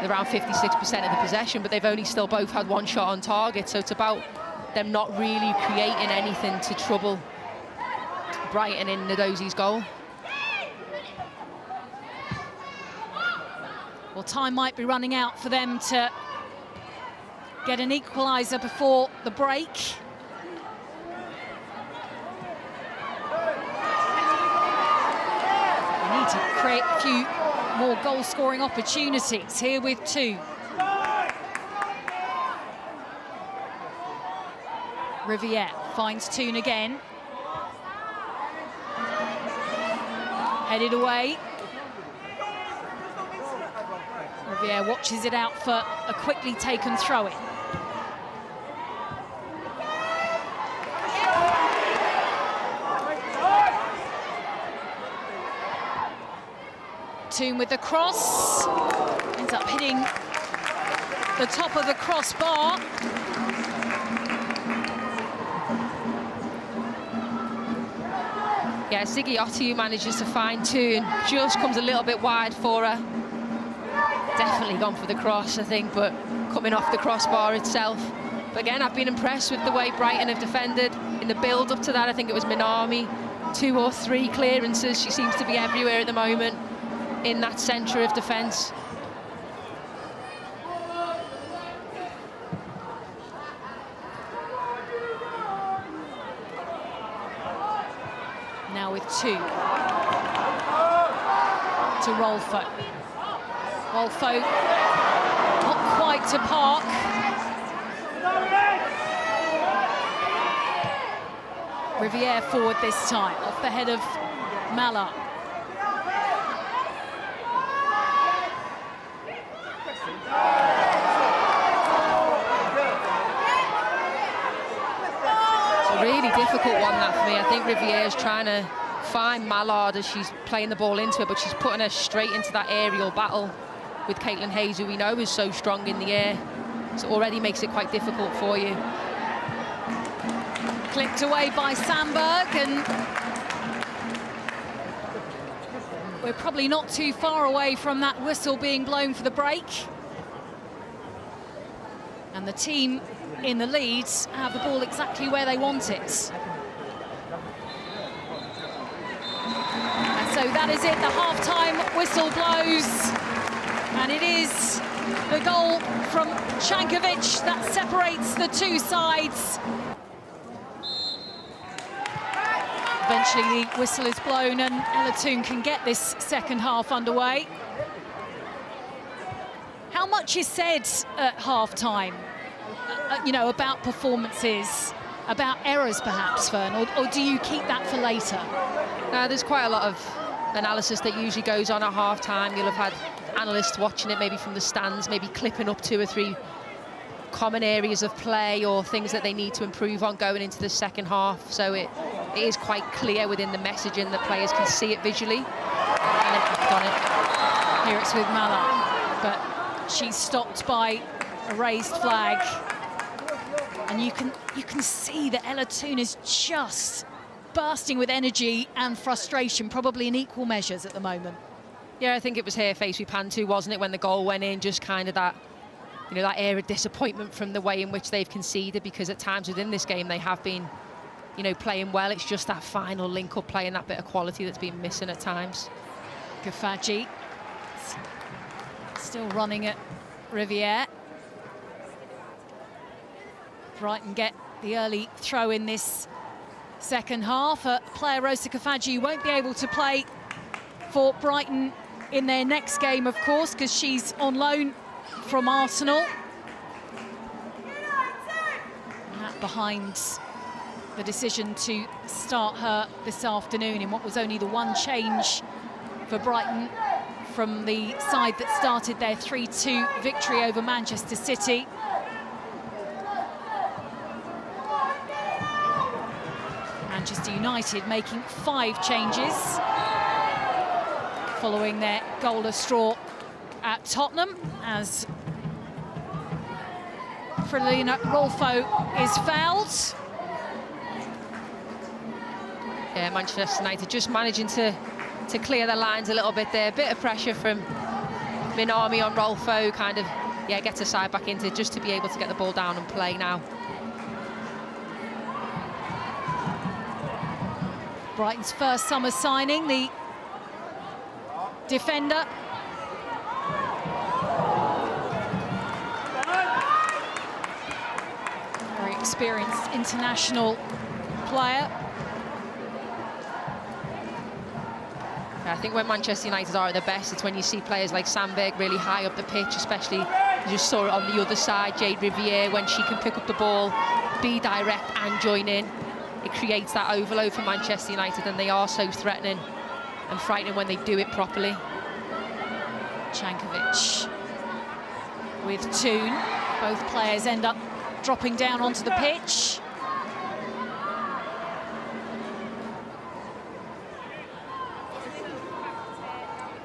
They're around 56% of the possession, but they've only still both had one shot on target, so it's about them not really creating anything to trouble Brighton in Ndozie's goal. Well, time might be running out for them to get an equaliser before the break. They need to create a few more goal-scoring opportunities here with two. Riviere finds Toon again. Headed away. Riviere watches it out for a quickly taken throw-in. Toon with the cross. Ends up hitting the top of the crossbar. Yeah, Zigiotti, who manages to find Toon, just comes a little bit wide for her. Definitely gone for the cross, I think, but coming off the crossbar itself. But again, I've been impressed with the way Brighton have defended. In the build-up to that, I think it was Minami, 2 or 3 clearances. She seems to be everywhere at the moment in that centre of defence. Now with 2 to Rolfo. Rolfo not quite to Park. Riviere forward this time, off the head of Mallard. It's a really difficult one, that, for me. I think Riviere's trying to find Mallard as she's playing the ball into it, but she's putting her straight into that aerial battle with Caitlin Hayes, who we know is so strong in the air. So it already makes it quite difficult for you. Clipped away by Sandberg, and we're probably not too far away from that whistle being blown for the break. And the team in the lead have the ball exactly where they want it. And so that is it, the half-time whistle blows. And it is the goal from Cankovic that separates the 2 sides. Eventually the whistle is blown and Ella Toon can get this second half underway. How much is said at half-time, you know, about performances, about errors perhaps, Fern, or do you keep that for later? There's quite a lot of analysis that usually goes on at half-time. You'll have had analysts watching it maybe from the stands, maybe clipping up 2 or 3 common areas of play or things that they need to improve on going into the second half. So it is quite clear within the messaging that players can see it visually and act on it. Here it's with Mallard, but she's stopped by a raised flag. And you can see that Ella Toon is just bursting with energy and frustration, probably in equal measures at the moment. Yeah, I think it was her face we panned to, wasn't it, when the goal went in, just kind of that, you know, that air of disappointment from the way in which they've conceded, because at times within this game they have been, you know, playing well. It's just that final link-up play and that bit of quality that's been missing at times. Kafaji still running at Riviere. Brighton get the early throw in this second half. Player Rosa Kafaji won't be able to play for Brighton in their next game, of course, because she's on loan from Arsenal. And that behind the decision to start her this afternoon in what was only the 1 change for Brighton from the side that started their 3-2 victory over Manchester City. Manchester United making 5 changes following their goalless draw at Tottenham, as Frilina Rolfo is fouled. Yeah, Manchester United just managing to clear the lines a little bit there. A bit of pressure from Minami on Rolfo, kind of, yeah, gets her side back into just to be able to get the ball down and play now. Brighton's first summer signing, the defender. Very experienced international player. I think when Manchester United are at their best, it's when you see players like Sandberg really high up the pitch, especially you just saw it on the other side, Jade Riviere, when she can pick up the ball, be direct and join in. It creates that overload for Manchester United, and they are so threatening and frightening when they do it properly. Cankovic with Toon. Both players end up dropping down onto the pitch.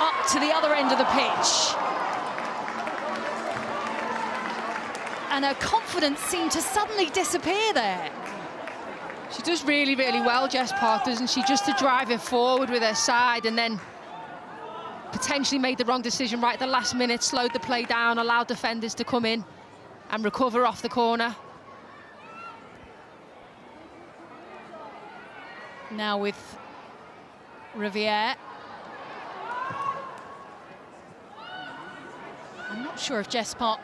up to the other end of the pitch. And her confidence seemed to suddenly disappear there. She does really, really well, Jess Park, doesn't she? Just to drive it forward with her side, and then potentially made the wrong decision right at the last minute, slowed the play down, allowed defenders to come in and recover off the corner. Now with Riviere. I'm not sure if Jess Park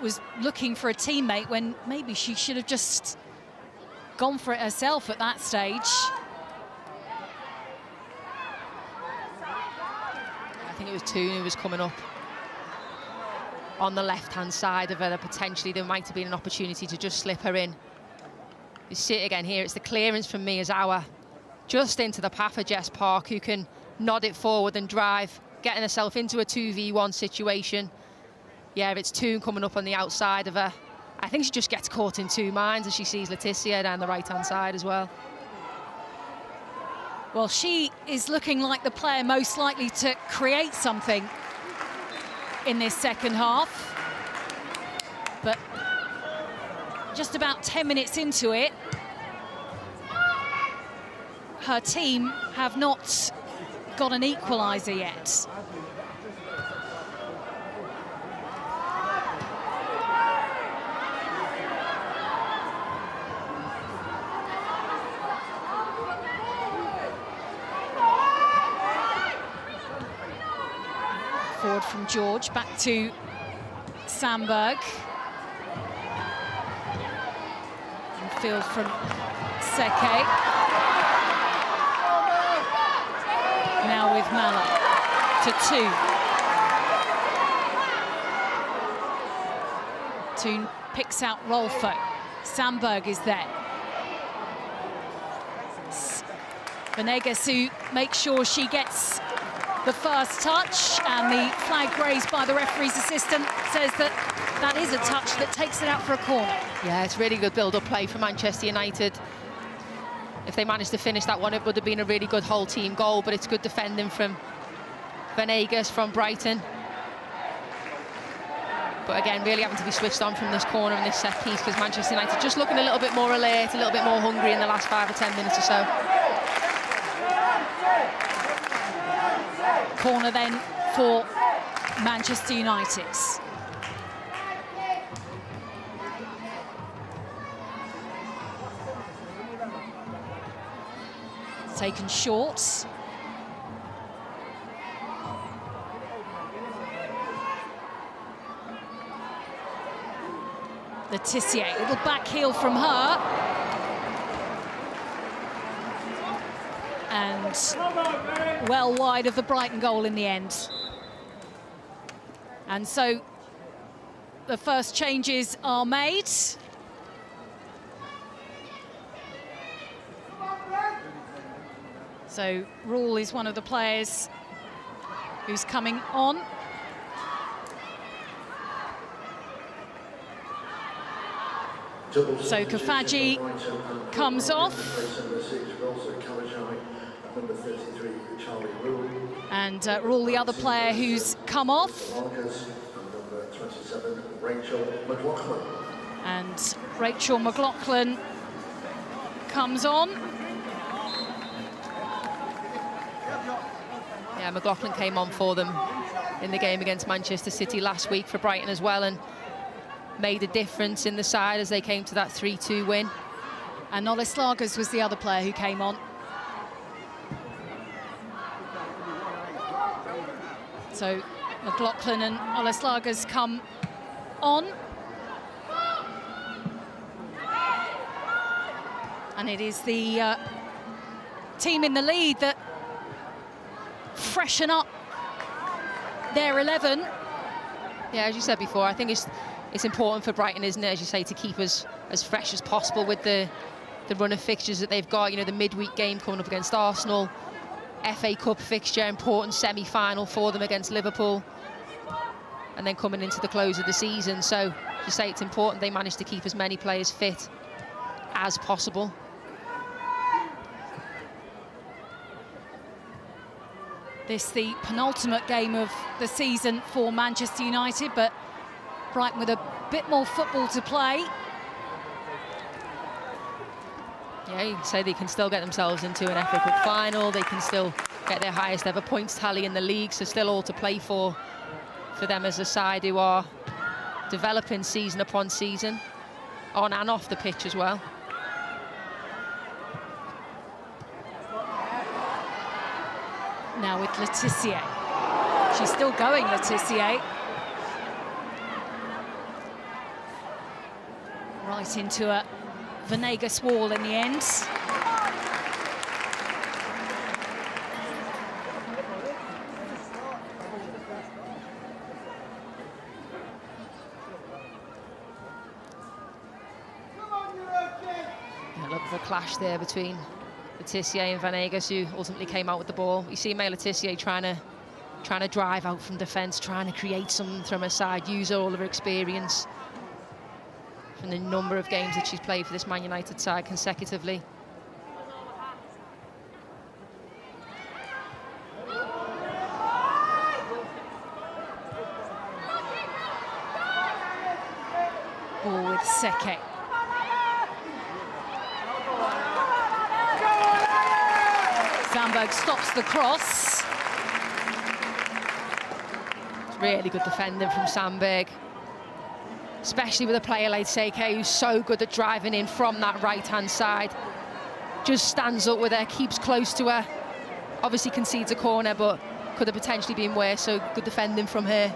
was looking for a teammate when maybe she should have just gone for it herself at that stage. I think it was Toon who was coming up on the left-hand side of her. That potentially there might have been an opportunity to just slip her in. You see it again here. It's the clearance from Miyazawa just into the path of Jess Park, who can nod it forward and drive, getting herself into a 2v1 situation. Yeah, it's Toon coming up on the outside of her. I think she just gets caught in two minds as she sees Leticia down the right-hand side as well. Well, she is looking like the player most likely to create something in this second half. But just about 10 minutes into it, her team have not got an equaliser yet. Forward from George, back to Sandberg. And field from Seke. Now with Mala to Toon. Toon picks out Rolfo. Sandberg is there. Venegas, who makes sure she gets the first touch, and the flag raised by the referee's assistant says that that is a touch that takes it out for a corner. Yeah, it's really good build-up play for Manchester United. If they managed to finish that one, it would have been a really good whole team goal, but it's good defending from Venegas from Brighton. But again, really having to be switched on from this corner and this set piece, because Manchester United just looking a little bit more alert, a little bit more hungry in the last 5 or 10 minutes or so. Corner then for Manchester United. Taken short. Leticia, little back heel from her. And well wide of the Brighton goal in the end. And so the first changes are made. So Rule is one of the players who's coming on. So Kafaji comes off. And Rule, the other player who's come off. And Rachel McLaughlin comes on. Yeah, McLaughlin came on for them in the game against Manchester City last week for Brighton as well, and made a difference in the side as they came to that 3-2 win. And Oleslagas was the other player who came on. So McLaughlin and Oleslagas come on. And it is the team in the lead that freshen up their 11. Yeah, as you said before, I think it's important for Brighton, isn't it, as you say, to keep us as fresh as possible with the run of fixtures that they've got. You know, the midweek game coming up against Arsenal, FA Cup fixture, important semi-final for them against Liverpool, and then coming into the close of the season. So, as you say, it's important they manage to keep as many players fit as possible. this the penultimate game of the season for Manchester United, but Brighton with a bit more football to play. Yeah, you can say they can still get themselves into an FA Cup final. They can still get their highest ever points tally in the league, so still all to play for them as a side who are developing season upon season, on and off the pitch as well. Now with Laetitia. She's still going, Laetitia. Right into a Venegas wall in the end. A look for a clash there between Laetitia and Venegas, who ultimately came out with the ball. You see Laetitia trying to drive out from defence, trying to create something from her side, use all of her experience from the number of games that she's played for this Man United side consecutively. Ball with Seke. Sandberg stops the cross. It's really good defending from Sandberg, especially with a player like Seke, who's so good at driving in from that right-hand side. Just stands up with her, keeps close to her. Obviously concedes a corner, but could have potentially been worse, so good defending from her.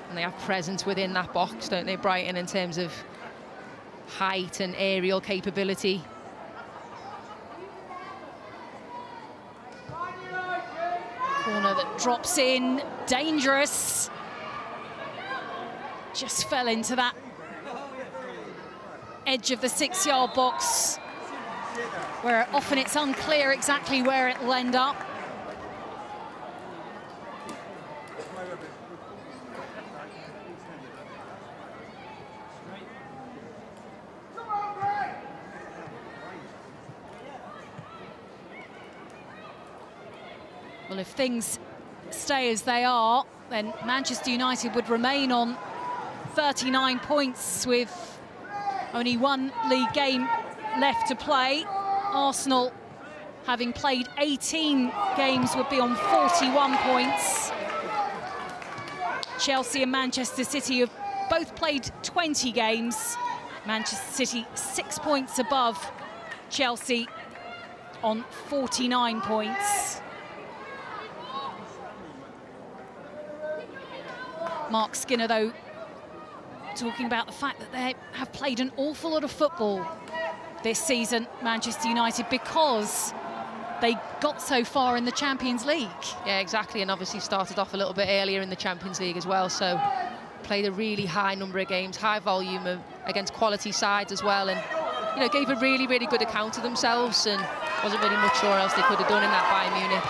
And they have presence within that box, don't they, Brighton, in terms of height and aerial capability. Corner that drops in, dangerous. Just fell into that edge of the 6-yard box, where often it's unclear exactly where it'll end up. Well, if things stay as they are, then Manchester United would remain on 39 points with only one league game left to play. Arsenal, having played 18 games, would be on 41 points. Chelsea and Manchester City have both played 20 games. Manchester City 6 points above Chelsea on 49 points. Mark Skinner, though, talking about the fact that they have played an awful lot of football this season, Manchester United, because they got so far in the Champions League. Yeah, exactly, and obviously started off a little bit earlier in the Champions League as well, so played a really high number of games, high volume against quality sides as well, and gave a really, really good account of themselves, and wasn't really much sure else they could have done in that Bayern Munich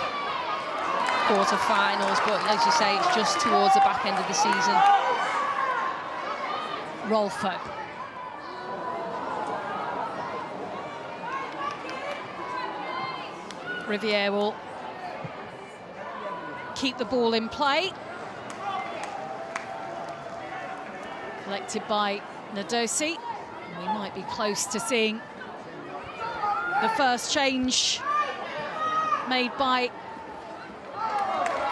quarter-finals, but as you say, it's just towards the back end of the season. Rolfo. Riviere will keep the ball in play. Collected by Nadosi. We might be close to seeing the first change made by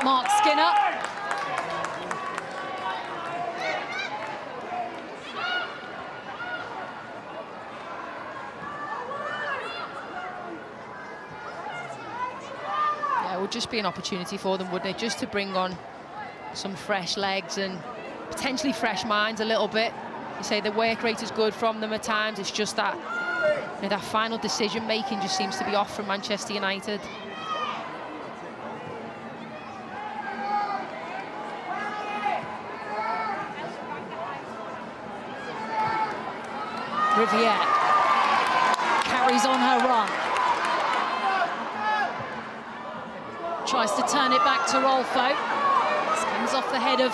Mark Skinner. Yeah, it would just be an opportunity for them, wouldn't it? Just to bring on some fresh legs and potentially fresh minds a little bit. You say the work rate is good from them at times. It's just that that final decision making just seems to be off from Manchester United. Riviere carries on her run. Tries to turn it back to Rolfo. Spins off the head of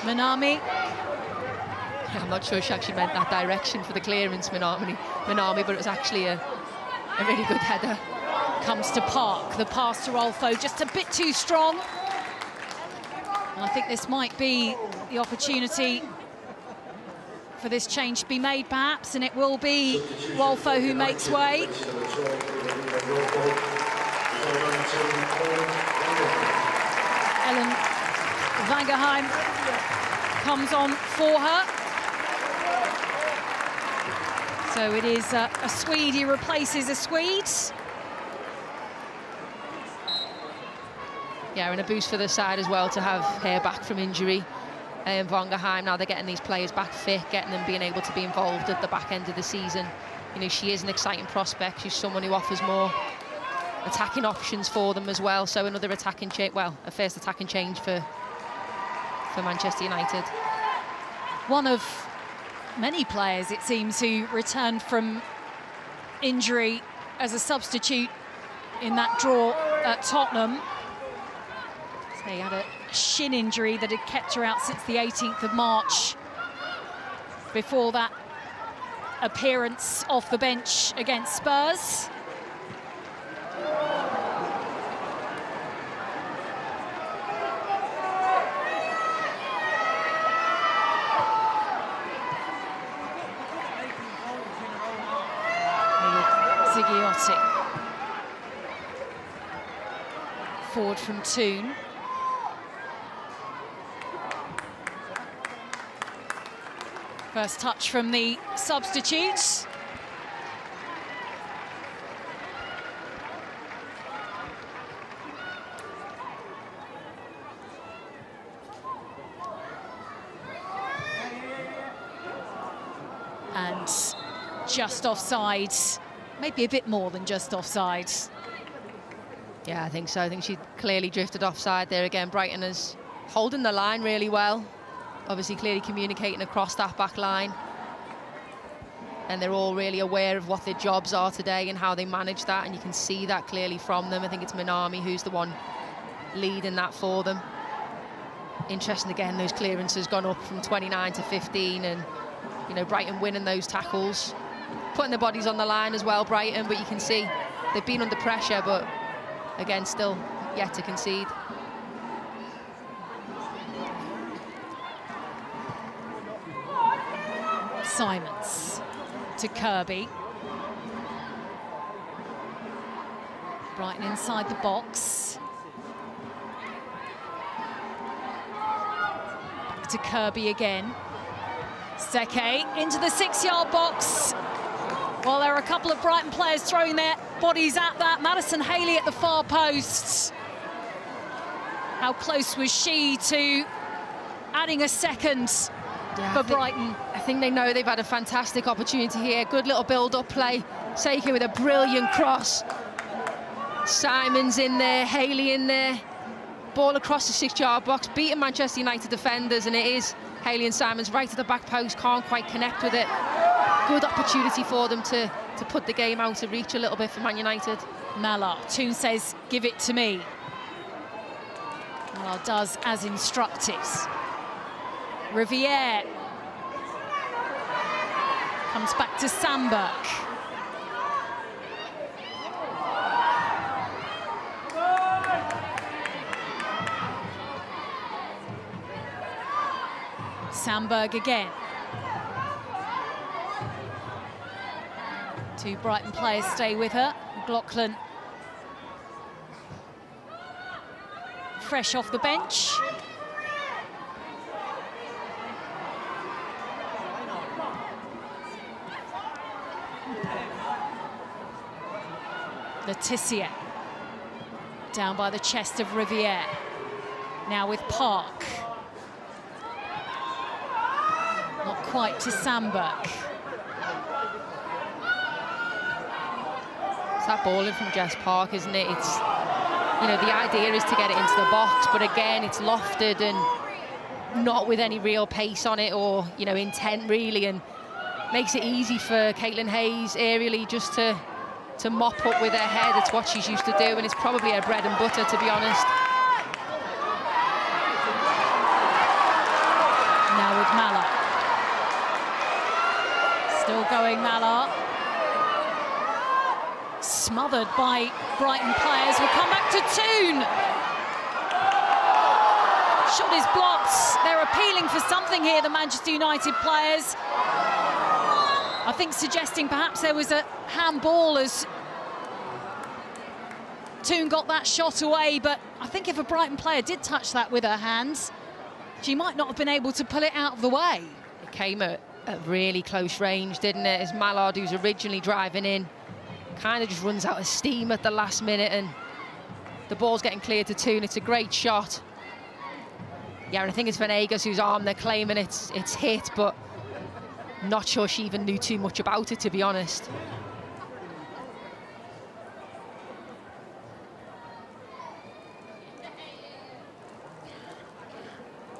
Manami. I'm not sure she actually meant that direction for the clearance, Minami, but it was actually a really good header. Comes to Park, the pass to Rolfo, just a bit too strong. And I think this might be the opportunity for this change to be made, perhaps, and it will be Rolfo who makes way. Ellen Vangerheim comes on for her. So it is a Swede who replaces a Swede. Yeah, and a boost for the side as well to have her back from injury. Vangerheim, now they're getting these players back fit, getting them being able to be involved at the back end of the season. You know, she is an exciting prospect. She's someone who offers more attacking options for them as well. So another attacking change, well, a first attacking change for Manchester United. One of many players, it seems, who returned from injury as a substitute in that draw at Tottenham. So he had a shin injury that had kept her out since the 18th of March. Before that appearance off the bench against Spurs. Zigiotti. Forward from Toon. First touch from the substitutes. And just offside, maybe a bit more than just offside. Yeah, I think so. I think she clearly drifted offside there again. Brighton is holding the line really well. Obviously clearly communicating across that back line. And they're all really aware of what their jobs are today and how they manage that, and you can see that clearly from them. I think it's Minami who's the one leading that for them. Interesting again, those clearances gone up from 29 to 15, and you know, Brighton winning those tackles, putting their bodies on the line as well, Brighton, but you can see they've been under pressure, but again, still yet to concede. Simons to Kirby. Brighton inside the box. Back to Kirby again. Seke into the 6-yard box. Well, there are a couple of Brighton players throwing their bodies at that. Madison Haley at the far post. How close was she to adding a second for Brighton? I think they know they've had a fantastic opportunity here. Good little build-up play. Seke with a brilliant cross. Simons in there, Haley in there. Ball across the 6-yard box, beating Manchester United defenders, and it is Haley and Simons right to the back post, can't quite connect with it. Good opportunity for them to put the game out of reach a little bit for Man United. Mallard, Toon says, give it to me. Mallard does as instructed. Riviere comes back to Sandberg. Sandberg again. Two Brighton players stay with her. McLaughlin fresh off the bench. Laetitia down by the chest of Riviere. Now with Park. Not quite to Sandberg. It's that ball in from Jess Park, isn't it? It's, you know, the idea is to get it into the box, but again, it's lofted and not with any real pace on it or, you know, intent really, and makes it easy for Caitlin Hayes aerially just to mop up with her head. It's what she's used to do, and it's probably her bread and butter, to be honest. Now with Mallard. going Mallard. Smothered by Brighton players. Will come back to Toon. Shot is blocked. They're appealing for something here, the Manchester United players. I think suggesting perhaps there was a handball as Toon got that shot away, but I think if a Brighton player did touch that with her hands, she might not have been able to pull it out of the way. It came at really close range, didn't it? As Mallard, who's originally driving in, kind of just runs out of steam at the last minute, and the ball's getting cleared to Toon. It's a great shot. Yeah, and I think it's Venegas whose arm they're claiming it's hit, but not sure she even knew too much about it, to be honest.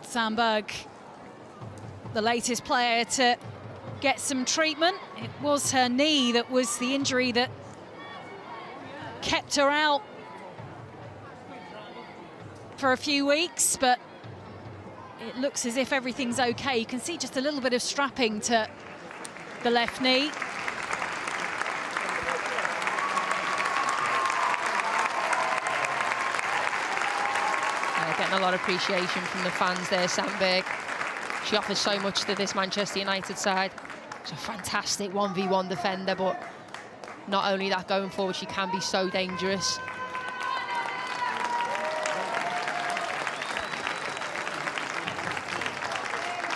Sandberg, the latest player to get some treatment. It was her knee that was the injury that kept her out for a few weeks, but it looks as if everything's okay. You can see just a little bit of strapping to the left knee. Getting a lot of appreciation from the fans there, Sandberg. She offers so much to this Manchester United side. She's a fantastic 1v1 defender, but not only that, going forward, she can be so dangerous.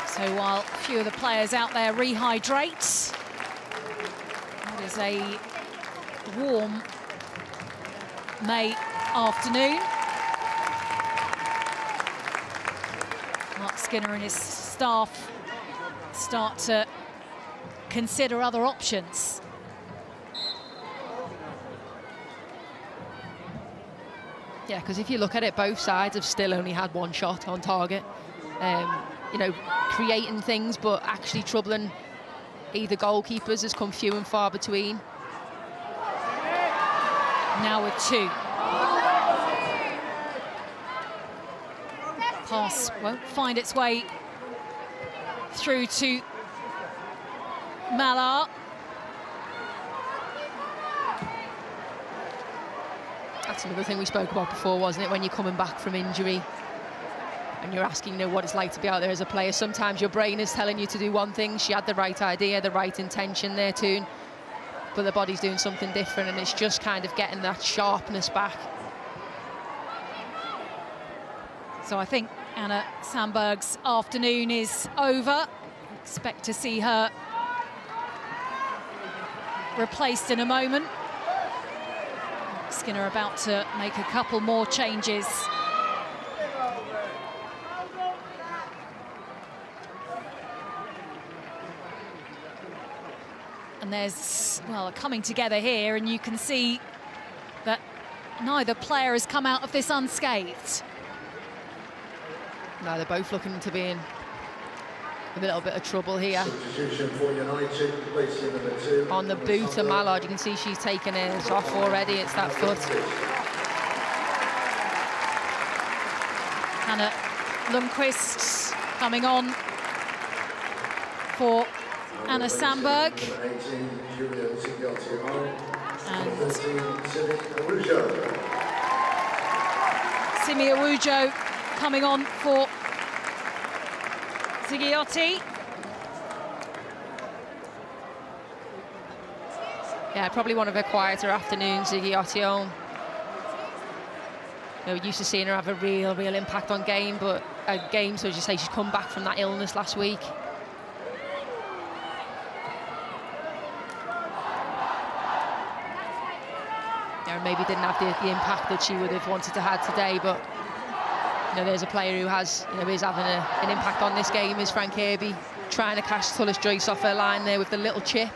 So while a few of the players out there rehydrate, it is a warm May afternoon. Mark Skinner and his staff start to consider other options. Yeah, because if you look at it, both sides have still only had one shot on target. You know, creating things, but actually troubling either goalkeepers has come few and far between. Now with two. Pass won't find its way through to Mallard. That's another thing we spoke about before, wasn't it? When you're coming back from injury and you're asking, you know, what it's like to be out there as a player. Sometimes your brain is telling you to do one thing. She had the right idea, the right intention there too, but the body's doing something different, and it's just kind of getting that sharpness back. So I think Anna Sandberg's afternoon is over. Expect to see her replaced in a moment. Skinner about to make a couple more changes. And there's, well, a coming together here, and you can see that neither player has come out of this unscathed. No, they're both looking to be in a little bit of trouble here. Substitution for United, placing number 2. On the boot of Mallard, you can see she's taken it off already. It's that foot. Hannah Lundqvist coming on for Anna Sandberg. And Simi Awujo coming on for Zigiotti. Yeah, probably one of her quieter afternoons, Zigiotti. You know, we're used to seeing her have a real impact on games, so as you say, she's come back from that illness last week. Yeah, maybe didn't have the impact that she would have wanted to have today, but you know, there's a player who has, you know, is having an impact on this game, is Frank Kirby, trying to catch Tullis Joyce off her line there with the little chip.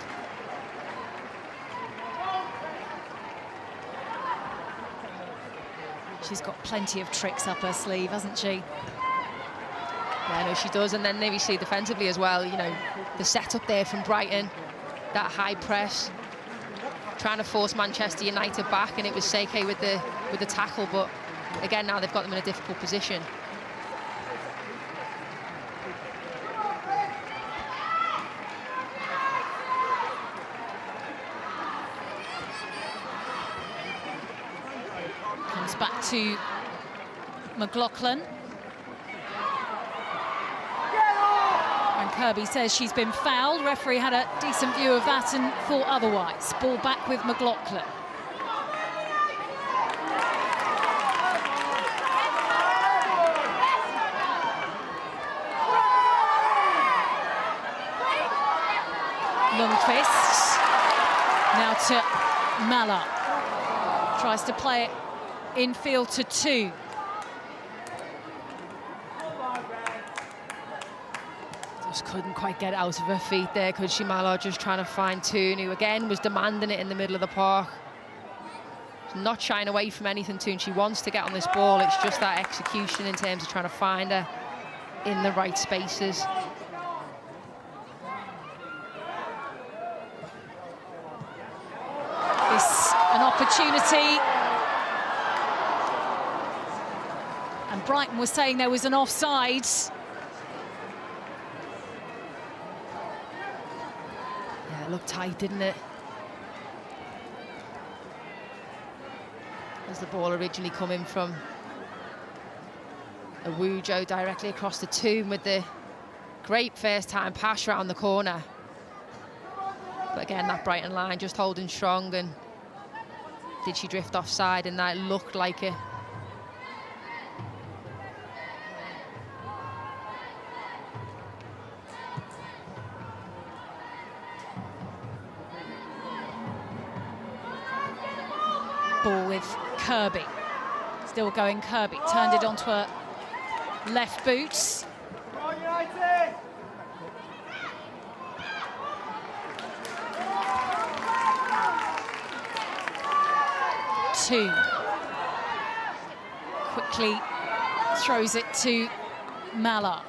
She's got plenty of tricks up her sleeve, hasn't she? Yeah, no, she does. And then there we see defensively as well, you know, the setup there from Brighton, that high press, trying to force Manchester United back, and it was Seke with the tackle, but again, now they've got them in a difficult position. to McLaughlin. And Kirby says she's been fouled. Referee had a decent view of that and thought otherwise. Ball back with McLaughlin. Lundqvist. Now to Mallard. Tries to play it infield to 2. Just couldn't quite get out of her feet there, could she, Mallard? Just trying to find Toon, who again was demanding it in the middle of the park. She's not shying away from anything, Toon. She wants to get on this ball. It's just that execution in terms of trying to find her in the right spaces. This an opportunity. And Brighton was saying there was an offside. Yeah, it looked tight, didn't it? As the ball originally coming from Awujo directly across the Toon with the great first-time pass around the corner. But again, that Brighton line just holding strong, and did she drift offside? And that looked like it. Ball with Kirby. Still going Kirby. Turned it onto her left boot. Toon. Quickly throws it to Mallard.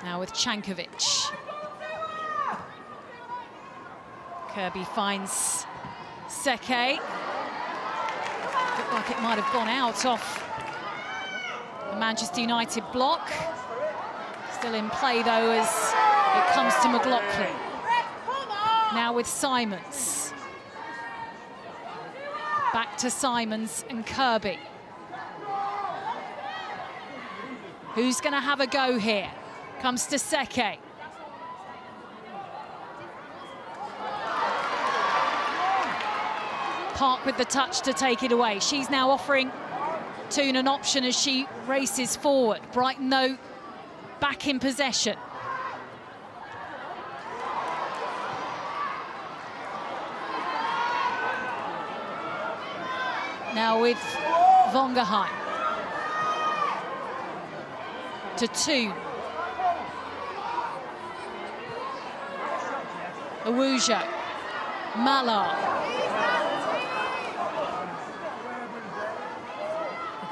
Now with Chankovic. Kirby finds Seke. Looked like it might have gone out off the Manchester United block. Still in play though as it comes to McLaughlin. Now with Simons. Back to Simons and Kirby. Who's going to have a go here? Comes to Seke. Park with the touch to take it away. She's now offering Toon an option as she races forward. Brighton, though, back in possession. Now with Vongerheim. To Toon. Awujo. Mallard.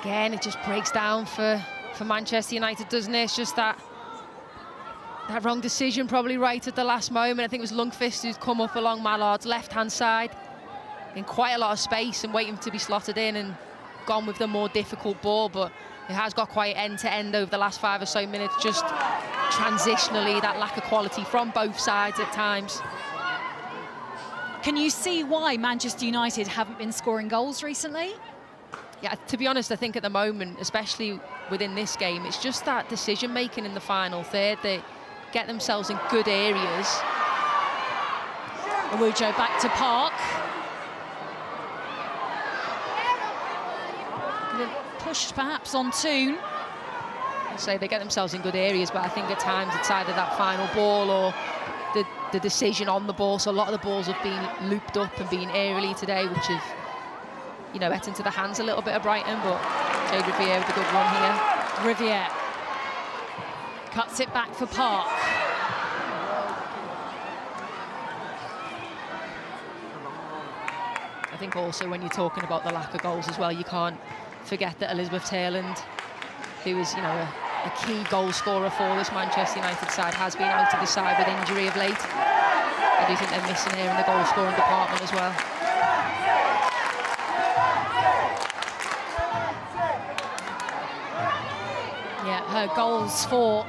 Again, it just breaks down for Manchester United, doesn't it? It's just that wrong decision probably right at the last moment. I think it was Lundqvist who's come up along Mallard's left-hand side in quite a lot of space and waiting to be slotted in and gone with the more difficult ball, but it has got quite end-to-end over the last 5 or so minutes, just transitionally, that lack of quality from both sides at times. Can you see why Manchester United haven't been scoring goals recently? Yeah, to be honest, I think at the moment, especially within this game, it's just that decision-making in the final third. They get themselves in good areas. Awujo back to Park. Pushed perhaps on Toon. I say they get themselves in good areas, but I think at times it's either that final ball or the decision on the ball. So a lot of the balls have been looped up and been aerially today, which have, you know, got into the hands a little bit of Brighton, but Jade Riviere with a good run here. Riviere cuts it back for Park. I think also when you're talking about the lack of goals as well, you can't forget that Elizabeth Tayland, who is, you know, a key goal scorer for this Manchester United side, has been out of the side with injury of late. I do think they're missing her in the goal scoring department as well. Yeah, her goals for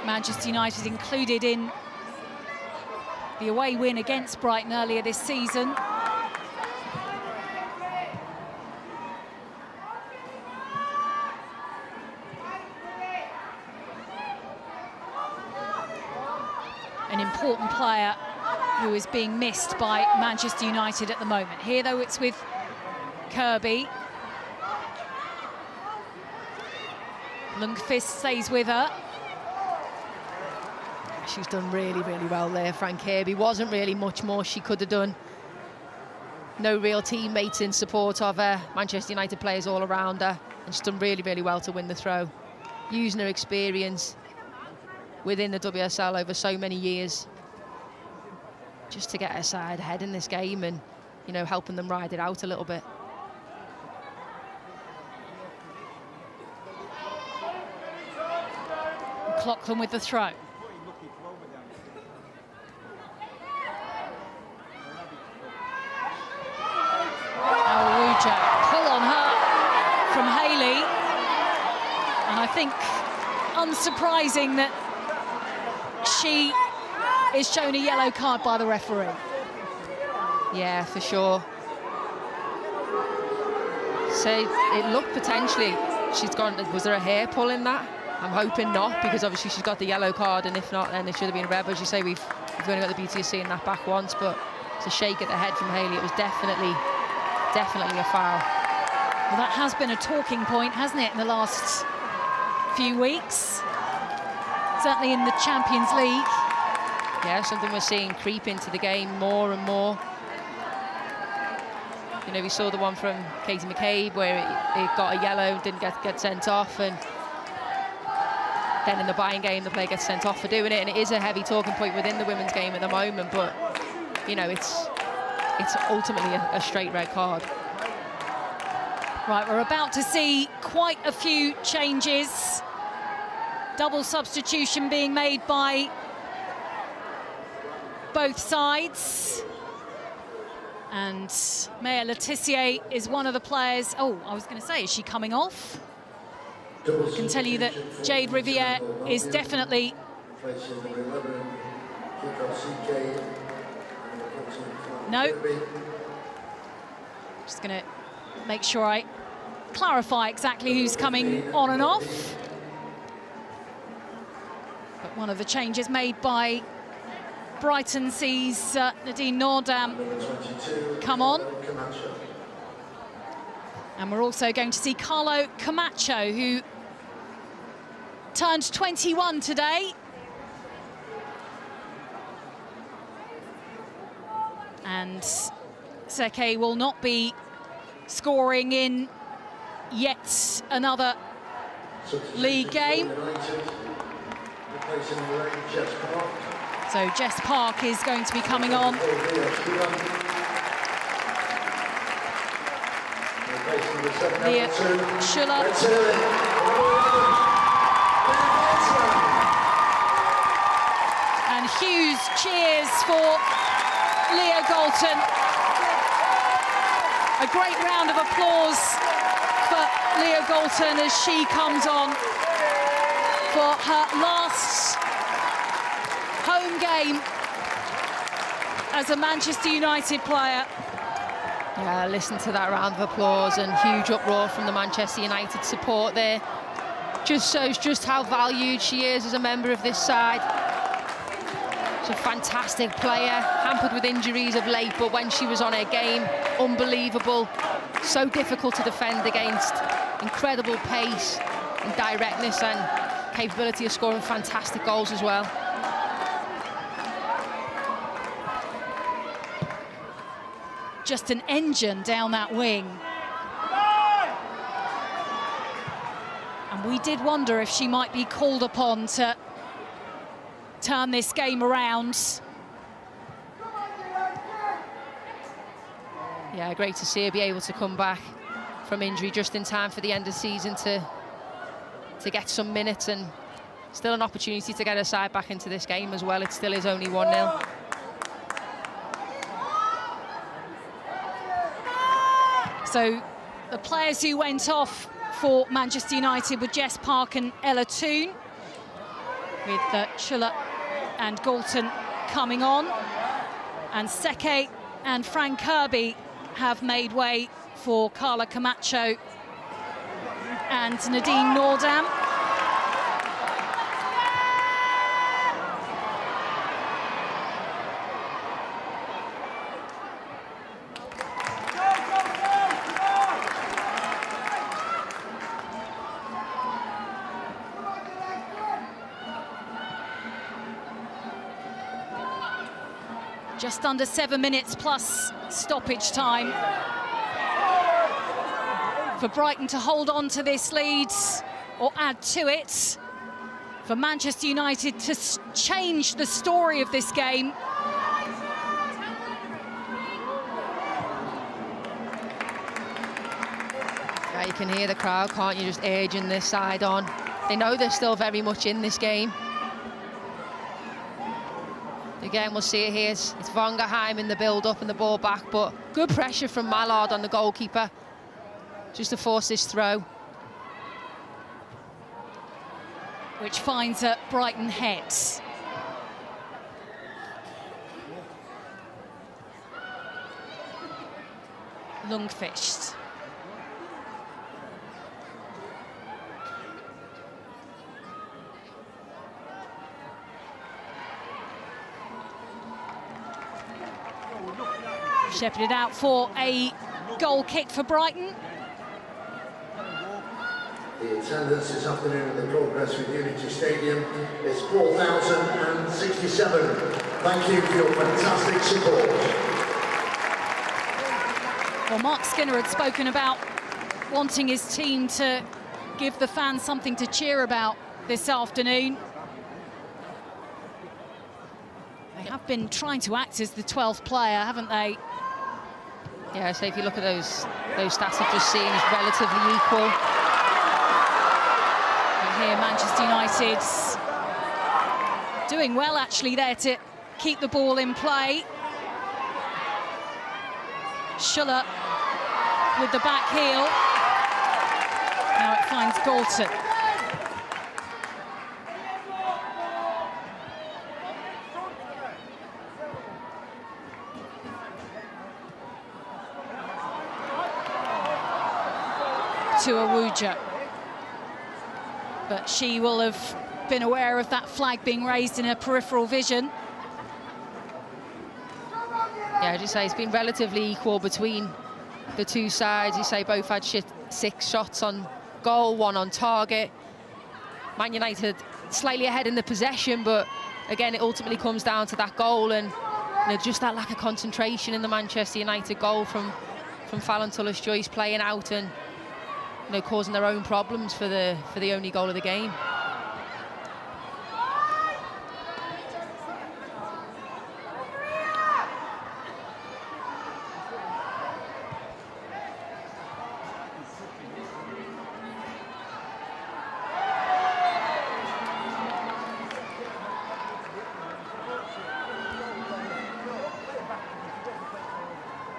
Manchester United included in the away win against Brighton earlier this season. An important player who is being missed by Manchester United at the moment. Here, though, it's with Kirby. Lundqvist stays with her. She's done really, really well there, Frank Kirby. Wasn't really much more she could have done. No real teammates in support of her. Manchester United players all around her. And she's done really, really well to win the throw. Using her experience within the WSL over so many years, just to get her side ahead in this game and, you know, helping them ride it out a little bit. Clockland with the throw. Aruja, pull on her from Haley. And I think unsurprising that she is shown a yellow card by the referee. Yeah, for sure. So it looked potentially, she's gone, was there a hair pull in that? I'm hoping not, because obviously she's got the yellow card, and if not, then it should have been a red. But as you say, we've only got the beauty of seeing that back once, but it's a shake at the head from Haley. It was definitely a foul. Well, that has been a talking point, hasn't it, in the last few weeks? Certainly in the Champions League. Yeah, something we're seeing creep into the game more and more. You know, we saw the one from Katie McCabe where it got a yellow, didn't get sent off, and then in the Bayern game the player gets sent off for doing it, and it is a heavy talking point within the women's game at the moment, but you know, it's ultimately a straight red card. Right, we're about to see quite a few changes. Double substitution being made by both sides. And Maya Letitia is one of the players. Oh, I was going to say, is she coming off? I can tell you that Jade Riviere is definitely no. Just going to make sure I clarify exactly who's coming on and off. But one of the changes made by Brighton sees Nadine Nordam come on. And we're also going to see Carlo Camacho, who turned 21 today. And Seke will not be scoring in yet another league game. So Jess Park is going to be coming on. Leah Schuller. And huge cheers for Leah Galton. A great round of applause for Leah Galton as she comes on for her last home game as a Manchester United player. Yeah, listen to that round of applause and huge uproar from the Manchester United support there. Just shows just how valued she is as a member of this side. She's a fantastic player, hampered with injuries of late, but when she was on her game, unbelievable. So difficult to defend against. Incredible pace and directness and capability of scoring fantastic goals as well. Just an engine down that wing. And we did wonder if she might be called upon to turn this game around. Yeah, great to see her be able to come back from injury just in time for the end of the season to get some minutes, and still an opportunity to get her side back into this game as well. It still is only 1-0. So the players who went off for Manchester United were Jess Park and Ella Toone, with Schuller and Galton coming on. And Seke and Fran Kirby have made way for Carla Camacho and Nadine Nordam. Just under 7 minutes plus stoppage time for Brighton to hold on to this lead or add to it, for Manchester United to change the story of this game. Yeah, you can hear the crowd, can't you, just urging this side on. They know they're still very much in this game. Again, we'll see it here. It's Vongaheim in the build-up and the ball back, but good pressure from Mallard on the goalkeeper just to force this throw. Which finds at Brighton heads. Lundqvist. Shepherded out for a goal kick for Brighton. The attendance this afternoon at the Progress with Unity Stadium is 4,067. Thank you for your fantastic support. Well, Mark Skinner had spoken about wanting his team to give the fans something to cheer about this afternoon. They have been trying to act as the 12th player, haven't they? Yeah, so if you look at those stats I've just seen, it's relatively equal. And here Manchester United doing well actually there to keep the ball in play. Schuller with the back heel. Now it finds Galton. To Awuja, but she will have been aware of that flag being raised in her peripheral vision. Yeah, as you say, it's been relatively equal between the two sides. You say both had 6 shots on goal, 1 on target. Man United slightly ahead in the possession, but again, it ultimately comes down to that goal and just that lack of concentration in the Manchester United goal from Fallon Tullis-Joyce playing out and causing their own problems for the only goal of the game.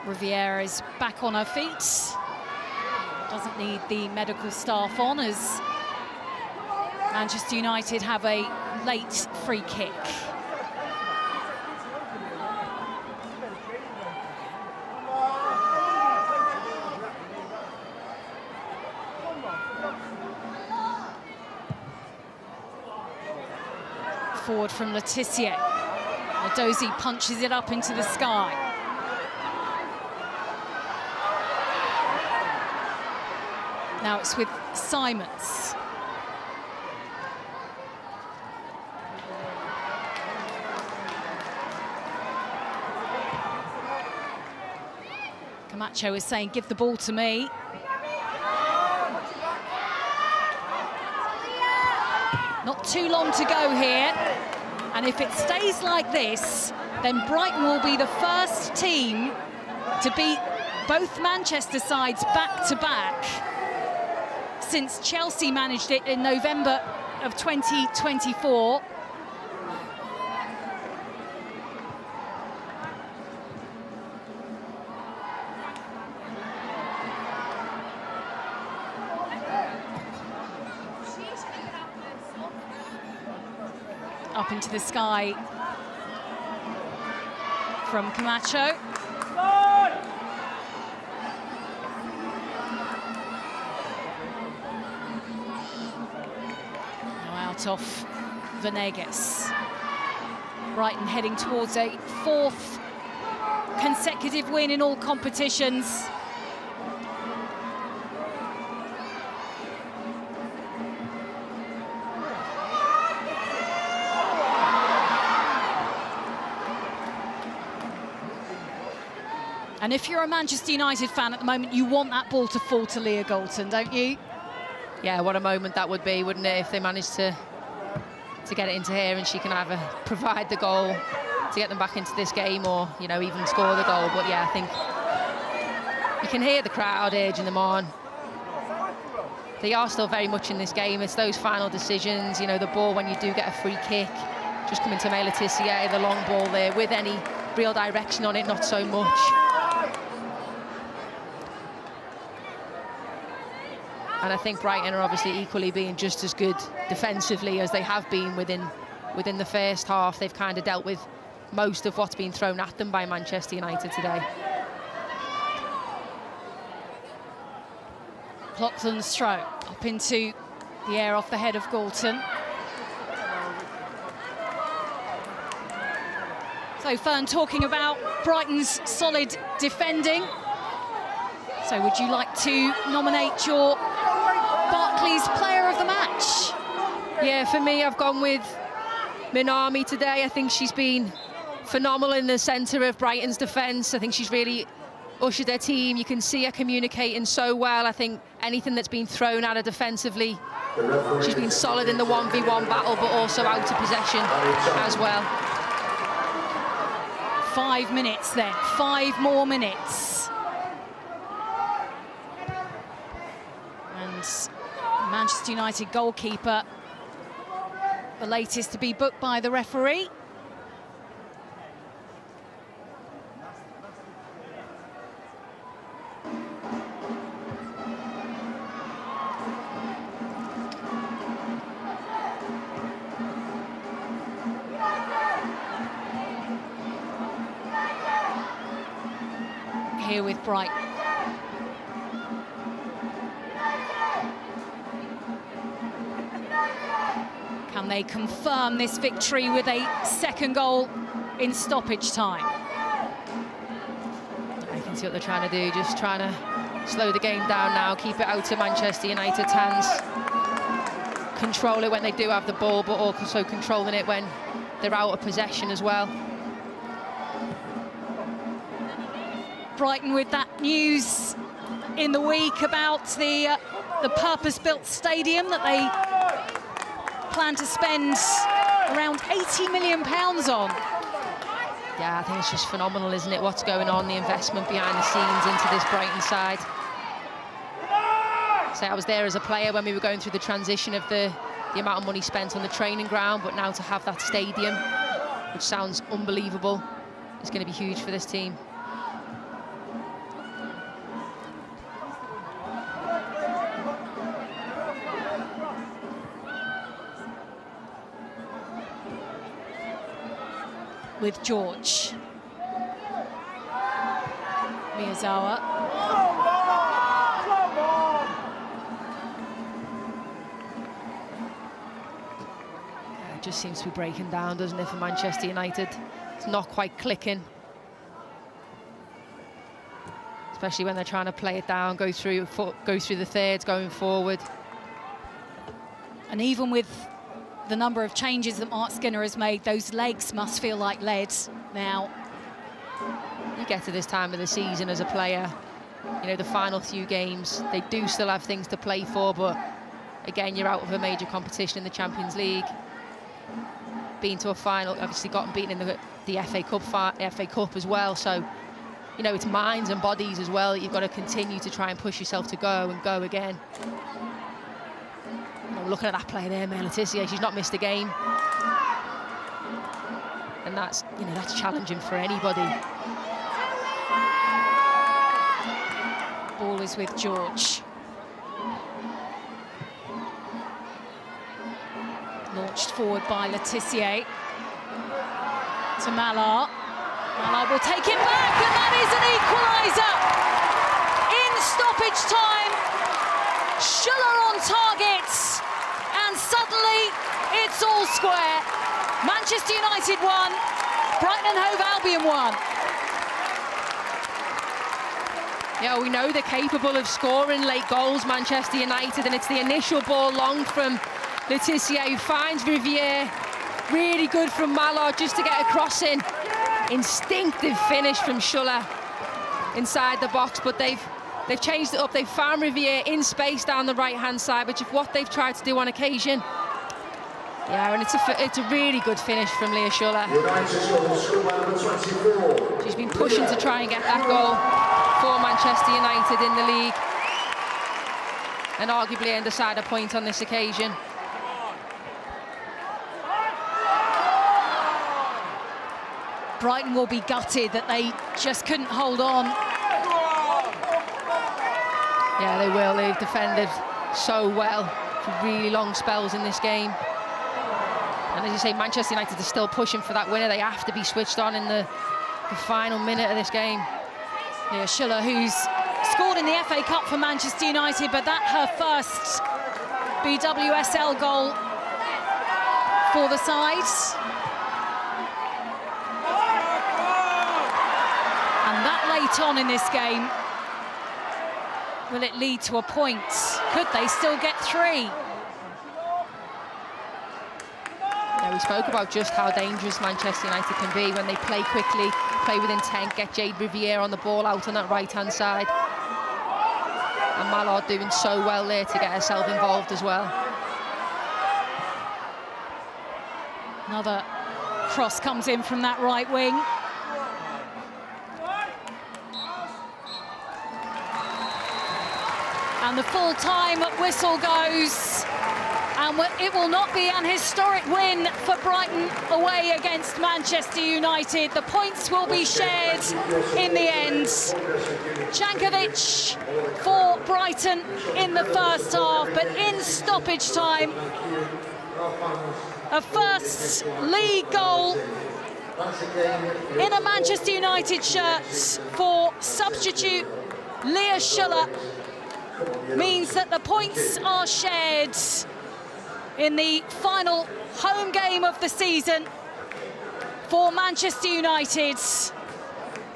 Riviera is back on her feet. Doesn't need the medical staff on as Manchester United have a late free kick. Forward from Letitia. Dozy punches it up into the sky. Now it's with Simons. Camacho is saying, give the ball to me. Not too long to go here. And if it stays like this, then Brighton will be the first team to beat both Manchester sides back-to-back since Chelsea managed it in November of 2024. Up into the sky from Camacho. Now out of Venegas. Brighton heading towards a 4th consecutive win in all competitions. And if you're a Manchester United fan at the moment, you want that ball to fall to Leah Galton, don't you? Yeah, what a moment that would be, wouldn't it, if they managed to get it into here and she can either provide the goal to get them back into this game or, you know, even score the goal. But yeah, I think you can hear the crowd urging them on. They are still very much in this game. It's those final decisions, you know, the ball when you do get a free kick, just coming to Laetitia, the long ball there with any real direction on it, not so much. And I think Brighton are obviously equally being just as good defensively as they have been within the first half. They've kind of dealt with most of what's been thrown at them by Manchester United today. Lachlan's throw up into the air off the head of Galton. So Fern talking about Brighton's solid defending. So would you like to nominate your Barclays player of the match? Yeah, for me, I've gone with Minami today. I think she's been phenomenal in the centre of Brighton's defence. I think she's really ushered their team. You can see her communicating so well. I think anything that's been thrown at her defensively, she's been solid in the 1v1 battle, but also out of possession as well. 5 minutes then, 5 more minutes. And Manchester United goalkeeper, the latest to be booked by the referee. Here with Brighton. Can they confirm this victory with a second goal in stoppage time? I can see what they're trying to do, just trying to slow the game down now, keep it out of Manchester United's hands, control it when they do have the ball, but also controlling it when they're out of possession as well. Brighton with that news in the week about the purpose-built stadium that they plan to spend around £80 million on. Yeah, I think it's just phenomenal, isn't it, what's going on, the investment behind the scenes into this Brighton side. So I was there as a player when we were going through the transition of the amount of money spent on the training ground, but now to have that stadium, which sounds unbelievable, is going to be huge for this team. With George. Miyazawa. It just seems to be breaking down, doesn't it, for Manchester United? It's not quite clicking. Especially when they're trying to play it down, go through the thirds, going forward. And even with the number of changes that Mark Skinner has made, those legs must feel like lead now. You get to this time of the season as a player, you know, the final few games, they do still have things to play for, but again, you're out of a major competition in the Champions League. Been to a final, obviously gotten beaten in the FA Cup as well, so, you know, it's minds and bodies as well that you've got to continue to try and push yourself to go and go again. Looking at that player there, Laetitia, she's not missed a game, and that's, you know, that's challenging for anybody. Ball is with George. Launched forward by Laetitia to Malar. Mallard will take it back, and that is an equaliser. In stoppage time, Schuller on target, and suddenly it's all square. Manchester United won, Brighton Hove Albion won. Yeah, we know they're capable of scoring late goals, Manchester United, and it's the initial ball long from Laetitia who finds Riviere. Really good from Mallard just to get a cross in. Instinctive finish from Schuller inside the box, but they've changed it up. They've found Riviere in space down the right-hand side, which is what they've tried to do on occasion. Yeah, and it's a really good finish from Leah Schuller. She's been pushing to try and get that goal for Manchester United in the league, and arguably earned a side a point on this occasion. Brighton will be gutted that they just couldn't hold on. Yeah, they will. They've defended so well for really long spells in this game. And as you say, Manchester United are still pushing for that winner. They have to be switched on in the final minute of this game. Yeah, Schuller, who's scored in the FA Cup for Manchester United, but that her first BWSL goal for the side. And that late on in this game, will it lead to a point? Could they still get 3? Yeah, we spoke about just how dangerous Manchester United can be when they play quickly, play with intent, get Jade Riviere on the ball out on that right-hand side. And Mallard doing so well there to get herself involved as well. Another cross comes in from that right wing. And the full-time whistle goes. And it will not be an historic win for Brighton away against Manchester United. The points will be shared in the end. Jankovic for Brighton in the first half, but in stoppage time, a first league goal in a Manchester United shirt for substitute Leah Schuller means that the points are shared in the final home game of the season for Manchester United.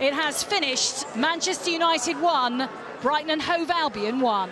It has finished Manchester United 1, Brighton and Hove Albion 1.